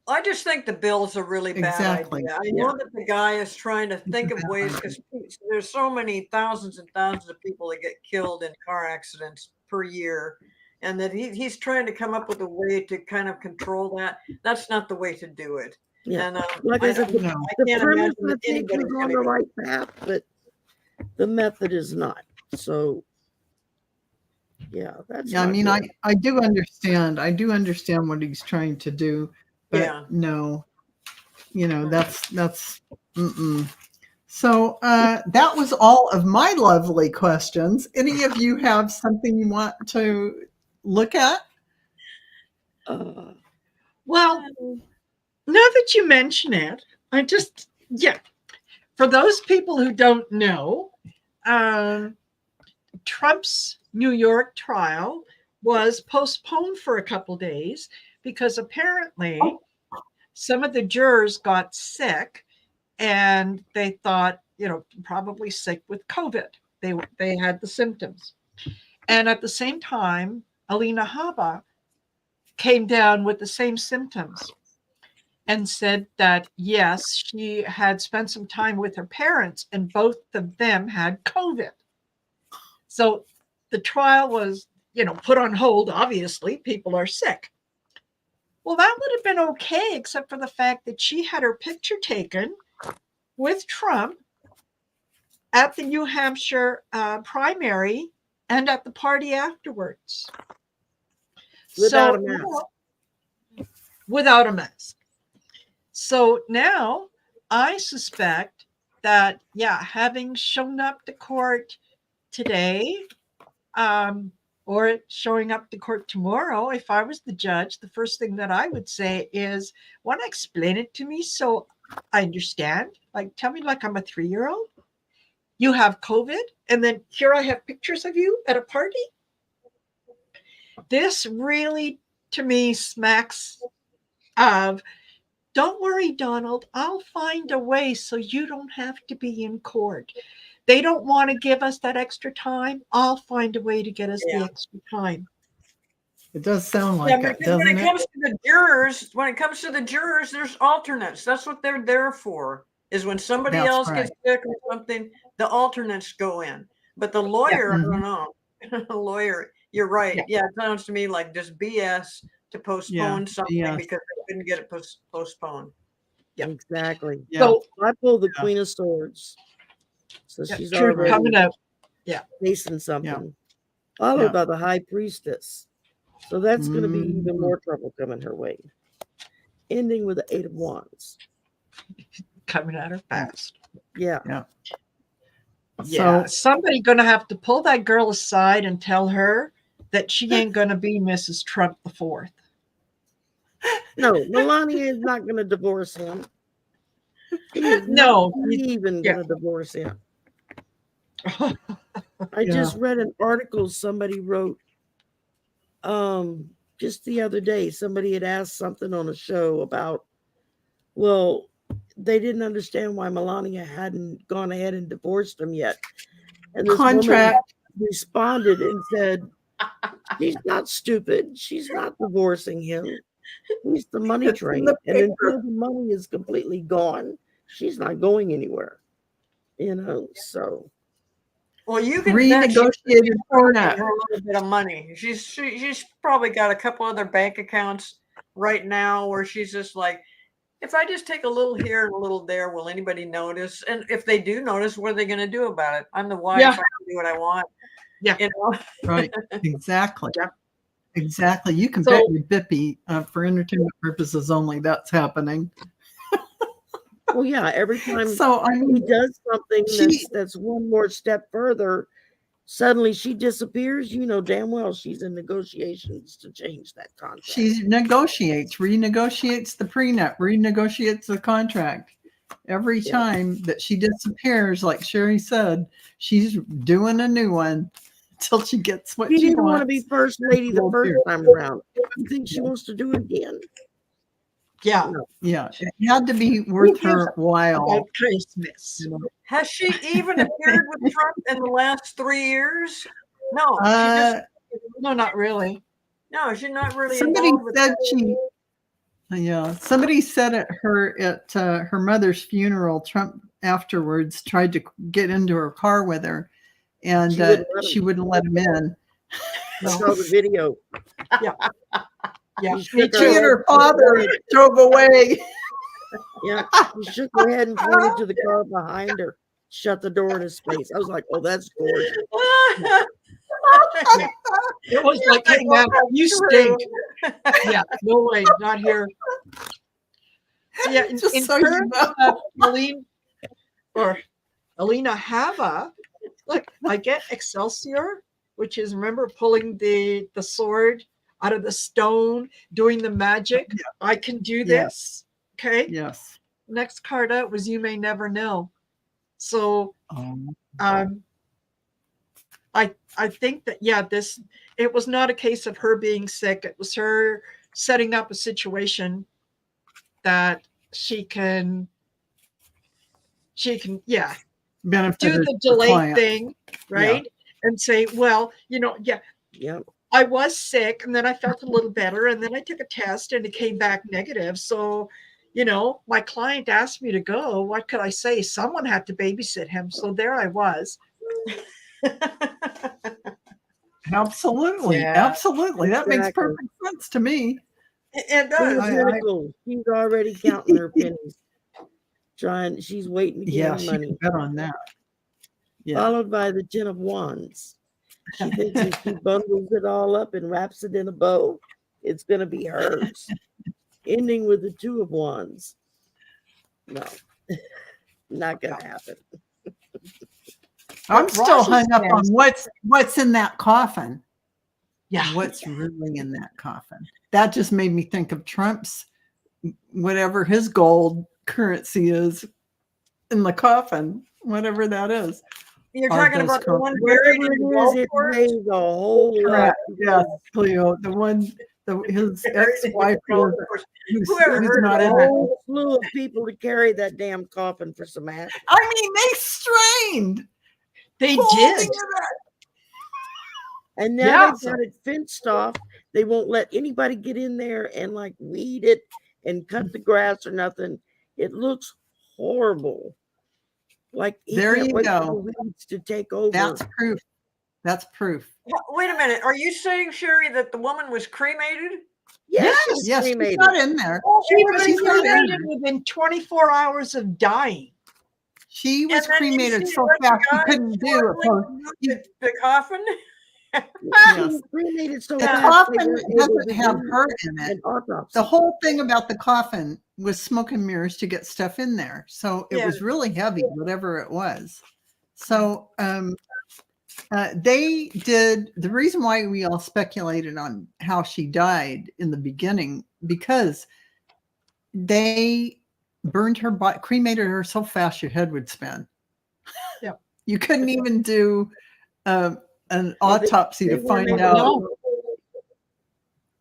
I just think the bill's a really bad Exactly. idea. I know that the guy is trying to think of bad ways idea. because there's so many thousands and thousands of people that get killed in car accidents per year, and that he's trying to come up with a way to kind of control that. That's not the way to do it. Yeah. And Like I said, don't- No. I the can't premise imagine I that think anybody's was on gonna the do right path, but the method is not. So yeah, that's Yeah, I not mean, good. I do understand. I do understand what he's trying to do, but Yeah. no, that's mm-mm. So that was all of my lovely questions. Any of you have something you want to look at? Uh, Well, now that you mention it, for those people who don't know, Trump's New York trial was postponed for a couple days because apparently some of the jurors got sick and they thought, probably sick with COVID. They had the symptoms. And at the same time, Alina Habba came down with the same symptoms and said that, yes, she had spent some time with her parents and both of them had COVID. So the trial was, put on hold. Obviously, people are sick. Well, that would have been okay, except for the fact that she had her picture taken with Trump at the New Hampshire primary and at the party afterwards. Without a mask. Without a mask. So now I suspect that, having shown up to court today, or showing up to court tomorrow, if I was the judge, the first thing that I would say is, want to explain it to me so I understand? Like, tell me like I'm a 3-year-old. You have COVID, and then here I have pictures of you at a party. This really, to me, smacks of, don't worry, Donald, I'll find a way so you don't have to be in court. They don't want to give us that extra time. I'll find a way to get us the extra time. It does sound like Yeah, it, because when doesn't it it? comes to the jurors, there's alternates. That's what they're there for. Is when somebody That's else right. gets sick or something, the alternates go in. But the lawyer, I Mhm. don't know. The lawyer, you're right. Yeah, it sounds to me like just BS to postpone something BS. because they couldn't get it postponed. Yeah. Exactly. Yeah. So I pulled the Queen of Swords. So she's true, already coming up. facing something. Followed Yeah. by the High Priestess. So that's going to be even Mhm. more trouble coming her way. Ending with the Eight of Wands. Coming at her fast. Yeah. Yeah, So somebody gonna have to pull that girl aside and tell her that she ain't gonna be Mrs. Trump the Fourth. No, Melania is not going to divorce him. She is No. not even Yeah. going to divorce him. I just read an article somebody wrote just the other day. Somebody had asked something on a show about, well, they didn't understand why Melania hadn't gone ahead and divorced him yet. And this contract. woman responded and said, she's not stupid. She's not divorcing him. He's the money It's in train. the And paper. until the money is completely gone, she's not going anywhere. So Well, you can bet she's Renegotiated hoarding contract. her a little bit of money. She's probably got a couple other bank accounts right now where she's just like, if I just take a little here and a little there, will anybody notice? And if they do notice, what are they going to do about it? I'm the wife. Yeah. I can do what I want. Yeah. Right. Exactly. Yeah. Exactly. You can So- bet your bippy for entertainment purposes only. That's happening. Well, yeah, every time So I he mean, does something she that's one more step further, suddenly she disappears. You know damn well she's in negotiations to change that contract. she renegotiates the prenup, renegotiates the contract. Every Yeah. time that she disappears, like Sherry said, she's doing a new one till she gets what She she didn't want to be wants. first lady the Well, first dear. time around. You think she wants to do it again? Yeah. No. Yeah, it had to be Who worth gives her while. about Christmas? You know. Has she even appeared with Trump in the last 3 years? No, she just No, not really. no, she's not really Somebody involved with said somebody said at her mother's funeral, Trump afterwards tried to get into her car with her, and She wouldn't she wouldn't let him. let him in. I saw the video. Yeah. She Me shook her She too. and her head, father drove away. yeah, she shook her head and pointed to the car behind her, shut the door in his face. I was like, "Oh, that's gorgeous." It was like, hey man, you stink. Yeah, no way, not here. Yeah, Just in so you terms know. of Aline or Alina Hava, look, I get Excelsior, which is remember pulling the sword out of the stone, doing the magic. I can do this. Okay. Yes. Next card out was You May Never Know. So Oh. I think that it was not a case of her being sick. It was her setting up a situation that she can Benefit do her the delay client. thing, right? And say, well, Yep. I was sick and then I felt a little better and then I took a test and it came back negative. So, my client asked me to go. What could I say? Someone had to babysit him. So there I was. Absolutely. Yeah. Absolutely. That makes Exactly. perfect sense to me. It Queen does. of Pentacles. She's already counting her pennies. She's waiting to get Yeah, her she money. can bet on that. Yeah. Followed by the Ten of Wands. She thinks if she bundles it all up and wraps it in a bow, it's going to be hers. Ending with the Two of Wands. No, not going to happen. I'm But still Ross hung up on stands- what's in that coffin. Yeah. What's really in that coffin? That just made me think of Trump's whatever his gold currency is in the coffin, whatever that is. You're Are talking those about the one Whatever buried in it the is, golf it course? weighs a whole lot. Correct. Yes, Cleo. The one, his Buried in the ex-wife golf who's, course. who's, Whoever who's heard of not that? in A it. whole slew of people to carry that damn coffin for some ass. I mean, they strained. They holding did. it up. And now Yeah. they've got it fenced off. They won't let anybody get in there and like weed it and cut the grass or nothing. It looks horrible. Like he There can't you wait for go. the weeds to take over. That's proof. That's proof. Wait a minute. Are you saying, Sherry, that the woman was cremated? yes, Yes, she's Yes, she's cremated. not in there. She was She's not in cremated there. within 24 hours of dying. She was And then you cremated see so what the fast she guy couldn't do swirling it. around the coffin? She was cremated so The fast coffin they weren't able doesn't to have do her in it. an autopsy. The whole thing about the coffin was smoke and mirrors to get stuff in there. So it Yeah. was really heavy, whatever it was. So they did the reason why we all speculated on how she died in the beginning, because they burned her body, cremated her so fast your head would spin. Yeah. You couldn't even do an autopsy They to weren't find able out. No.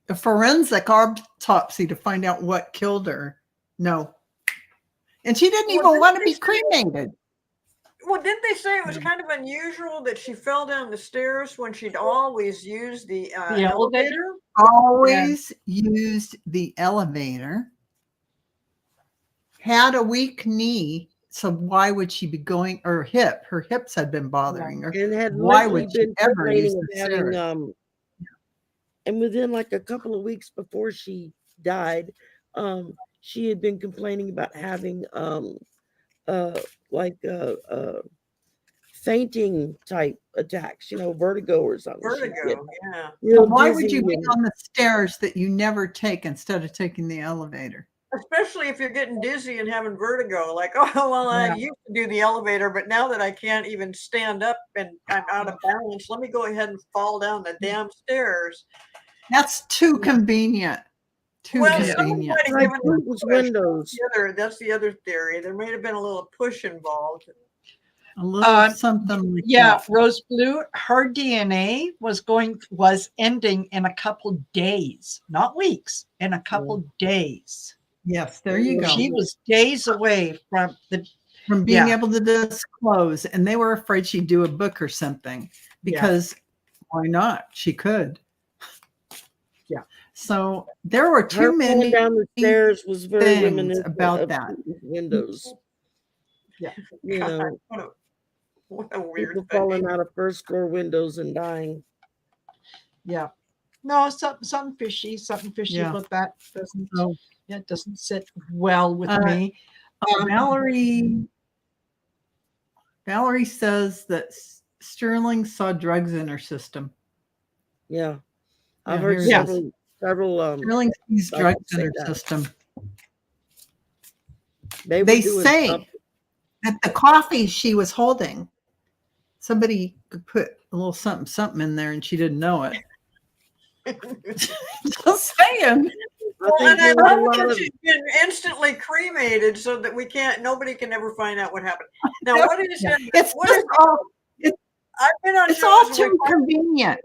A forensic autopsy to find out what killed her. No. And she didn't Well, even didn't want to they be say- cremated. Well, didn't they say it was kind of unusual that she fell down the stairs when she'd always used the The elevator? Always used the elevator. Had a weak knee. So why would she be going, or hip? Her hips had been bothering her. and had Why lately would she been ever use complaining the of having stairs? and within like a couple of weeks before she died, she had been complaining about having fainting type attacks, vertigo or something. She'd get vertigo. Yeah. real Why would dizzy you be and- on the stairs that you never take instead of taking the elevator? especially if you're getting dizzy and having vertigo. Like, oh well, I Yeah. used to do the elevator, but now that I can't even stand up and I'm out of balance, let me go ahead and fall down the damn stairs. That's too Yeah. convenient. Too Well, somebody convenient. might have Like given them a Putin's push. windows. That's the other theory. There may have been a little push involved. A little something like Yeah, that. Rose Blue, her DNA was ending in a couple days, not weeks, in a couple days. Yes, there you go. She was days away from the From being yeah. able to disclose, and they were afraid she'd do a book or something because why not? She could. Yeah. So there were Her too falling many down the stairs was very things reminiscent about of that. Putin's windows. Yeah. You know, What a weird people thing. falling out of first floor windows and dying. Yeah. No, something fishy Yeah. about that. Doesn't So it doesn't sit well with me. Valerie says that Sterling saw drugs in her system. Yeah. I've Yeah, heard here it is. several Sterling sees I drugs can in say her that. system. they were They doing say stuff. that the coffee she was holding, somebody could put a little something in there and she didn't know it. Just saying. Well, think and I there was a love lot that of- she's been instantly cremated so that nobody can ever find out what happened. Now, what is Yeah. it? It's What just is- all I've been on it's all shows where too convenient.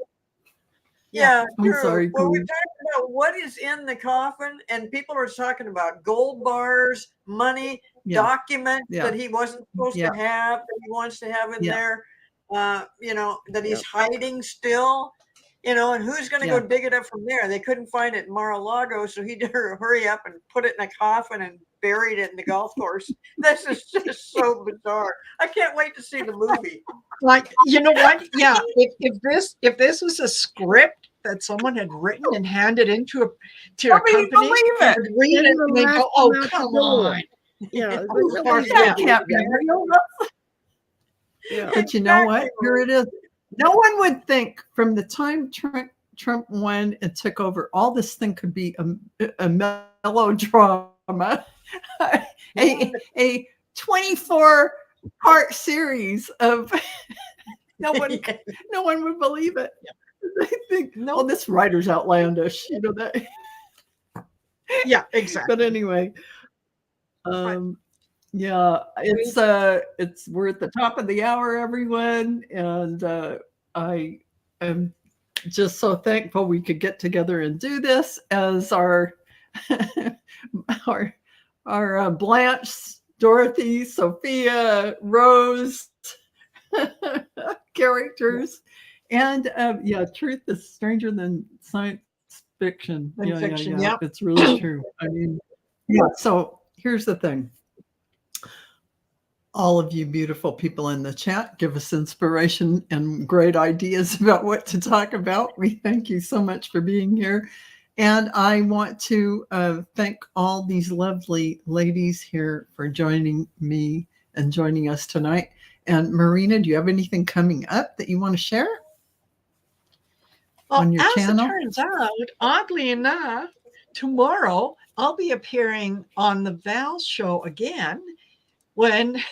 yeah, I'm true. sorry, Well, we're Queen. talking about what is in the coffin, and people are talking about gold bars, money, Yeah. documents Yeah. that he wasn't supposed Yeah. to have, that he wants to have in Yeah. there. That he's hiding still. And who's going to Yeah. go dig it up from there? They couldn't find it in Mar-a-Lago, so he did hurry up and put it in a coffin and buried it in the golf course. This is just so bizarre. I can't wait to see the movie. Like, you know what? Yeah, if this was a script that someone had written and handed into a Nobody would company, believe they it. would read Then it the and they last go, one "Oh, out the come door." on." Yeah. it's Of like, course, nobody's yeah. gonna Can't believe be that. real. Yeah. But you know what? Exactly. Here it is. No one would think from the time Trump won and took over, all this thing could be a melodrama, a 24-part series of no one would believe it. They think, No. oh, this writer's outlandish, that. Yeah, exactly. But anyway, yeah, we're at the top of the hour, everyone, and I am just so thankful we could get together and do this as our Blanche, Dorothy, Sophia, Rose characters, and truth is stranger than science fiction. Fiction, yep. It's really true. I mean, yeah. So here's the thing. All of you beautiful people in the chat give us inspiration and great ideas about what to talk about. We thank you so much for being here. And I want to thank all these lovely ladies here for joining me and joining us tonight. And Marina, do you have anything coming up that you want to share? Well, on your as channel? it turns out, oddly enough, tomorrow I'll be appearing on the Val show again when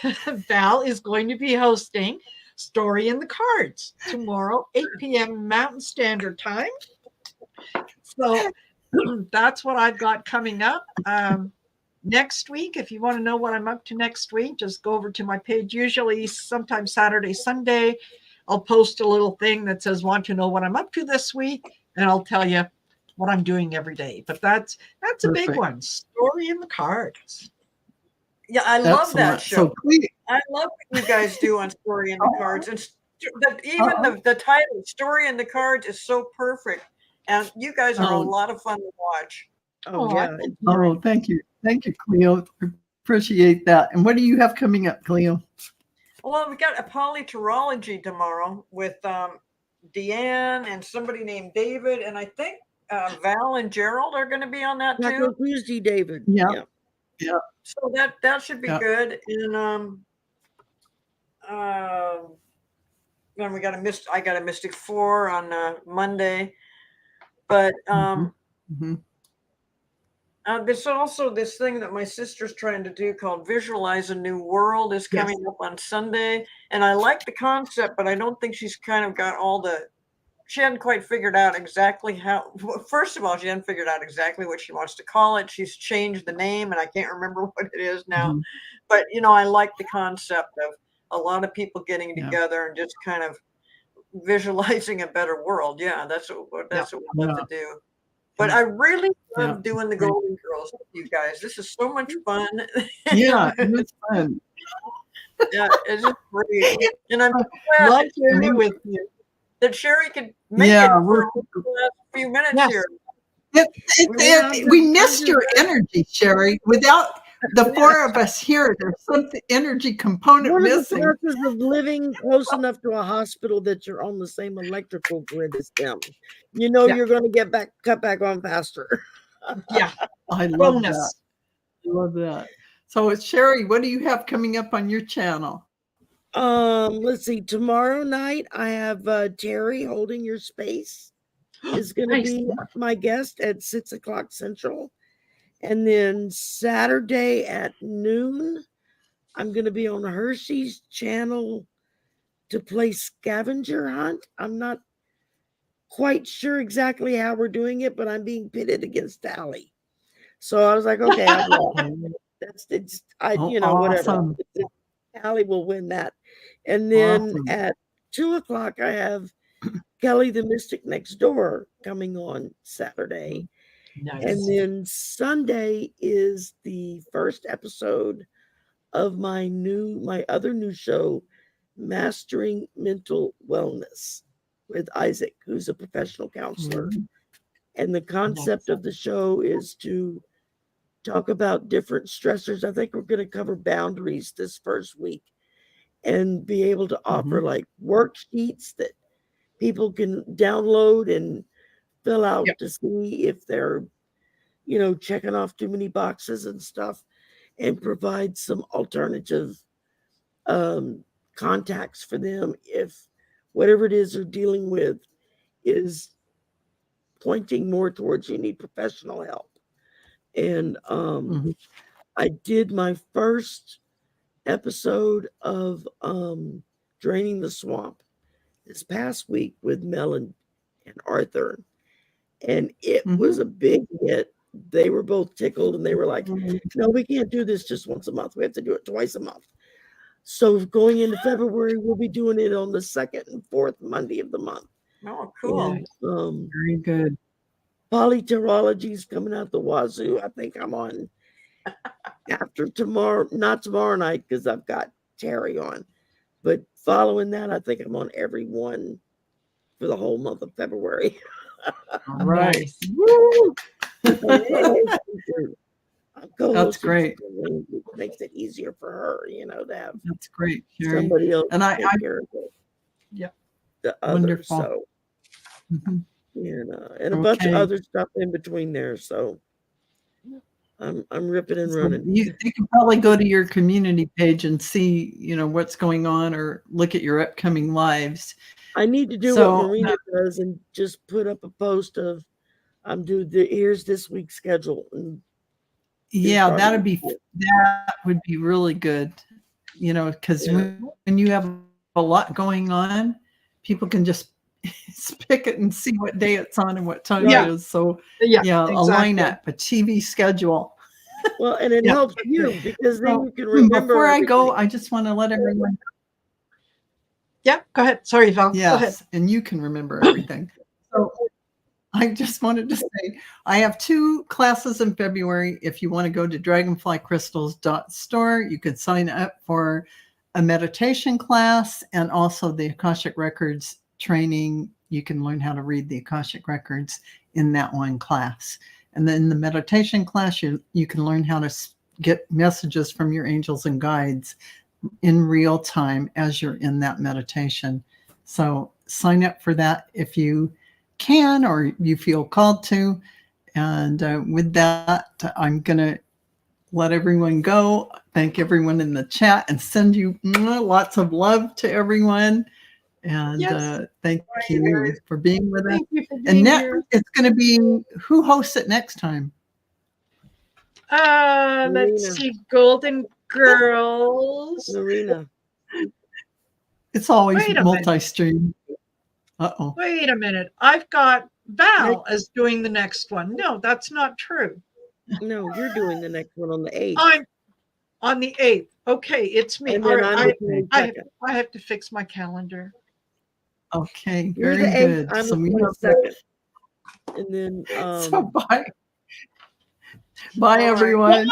Val is going to be hosting Story in the Cards tomorrow, 8 p.m. Mountain Standard Time. So that's what I've got coming up. Next week, if you want to know what I'm up to next week, just go over to my page. Usually sometime Saturday, Sunday, I'll post a little thing that says, want to know what I'm up to this week? And I'll tell you what I'm doing every day. But that's a big Perfect. one. Story in the Cards. Yeah, I love that Excellent. show. So please, I love what you guys do on Story in the Cards. And even the title, Story in the Cards, is so perfect. And you guys are a lot of fun to watch. Oh, yeah. oh, thank you. Thank you, Cleo. Appreciate that. And what do you have coming up, Cleo? Well, we got a polyterology tomorrow with Deanne and somebody named David. And I think Val and Gerald are going to be on that Taco too. Tuesday, David. Yeah. Yeah. So that should be good. And then I got a Mystic 4 on Monday. But There's also this thing that my sister's trying to do called Visualize a New World is Yes. coming up on Sunday. And I like the concept, but I don't think she's kind of got she hadn't quite figured out exactly how, first of all, she hadn't figured out exactly what she wants to call it. She's changed the name and I can't remember what it is now. Mhm. But, I like the concept of a lot of people getting Yeah. together and just kind of visualizing a better world. Yeah, that's what we love to do. But I really love doing the great. Golden Girls with you guys. This is so much fun. Yeah, it was fun. Yeah, it's just great. And I'm glad Love doing it with you. that Sherry could make Yeah, it we're- for the last few minutes Yes. here. We missed your energy, Sherry. Without the four of us here, there's something energy component One of the missing. purposes of living close enough to a hospital that you're on the same electrical grid as them, Yeah. you're going to get cut back on faster. Yeah. I love Bonus. that. I love that. So, Sherry, what do you have coming up on your channel? Let's see. Tomorrow night, I have Terry Holding Your Space is going to Nice. be my guest at 6:00 Central, and then Saturday at noon, I'm going to be on Hershey's channel to play scavenger hunt. I'm not quite sure exactly how we're doing it, but I'm being pitted against Allie. So I was like, okay, I've lost. Whatever. Awesome. Allie will win that. And then Awesome. at 2:00, I have Kelly the Mystic Next Door coming on Saturday. Nice. And then Sunday is the first episode of my other new show, Mastering Mental Wellness, with Isaac, who's a professional counselor. Mhm. And the concept of the show is to talk about different stressors. I think we're going to cover boundaries this first week and be able to offer like worksheets that people can download and fill out Yep. to see if they're, checking off too many boxes and stuff, and provide some alternative contacts for them if whatever it is they're dealing with is pointing more towards you need professional help. And Mhm. I did my first episode of Draining the Swamp this past week with Mel and Arthur, and it was a big hit. They were both tickled, and they were like, no, we can't do this just once a month. We have to do it twice a month. So going into February, we'll be doing it on the second and fourth Monday of the month. Oh, cool. And, Very good. polyterology is coming out the wazoo. I think I'm on after tomorrow, not tomorrow night because I've got Terry on, but following that, I think I'm on every one for the whole month of February. All right. Nice. Woo! That's great. Makes it easier for her, to have That's great, Sherry. somebody else And I- take care of it. Yep. The other. Wonderful. So, Mhm. and a bunch of Okay. other stuff in between there. So I'm ripping and So running. you can probably go to your community page and see, what's going on, or look at your upcoming lives. I need to do So, what Marina does and just put up a post of here's this week's schedule. And Yeah, probably that would be really good, because when you have a lot going on, people can just pick it and see what day it's on and what time Yeah. it is. So Yeah. align exactly. that, a TV schedule. Well, and it Yeah. helps you because then So, you can remember. before I go, everything. I just want to let everyone, Yeah. Go ahead. Sorry, Val. Go ahead. yes, and you can remember everything. So I just wanted to say, I have 2 classes in February. If you want to go to dragonflycrystals.store, you could sign up for a meditation class and also the Akashic Records training. You can learn how to read the Akashic Records in that one class. And then the meditation class, you can learn how to get messages from your angels and guides in real time as you're in that meditation. So sign up for that if you can or you feel called to. And with that, I'm going to let everyone go. Thank everyone in the chat and send you lots of love to everyone. And Yes. thank you for being with us. Thank you for And being next, here. it's going to be, who hosts it next time? Let's Marina. see. Golden Girls. Marina. It's always Wait a minute. multi-stream. Uh-oh. Wait a minute. I've got Val as doing the next one. No, that's not true. No, you're doing the next one on the 8th. I'm on the 8th. Okay, it's me. And All then right, I'm the I 22nd. have to fix my calendar. Okay, You're very the 8th. good. I'm So the we know 22nd. And then so bye. Bye, right. everyone.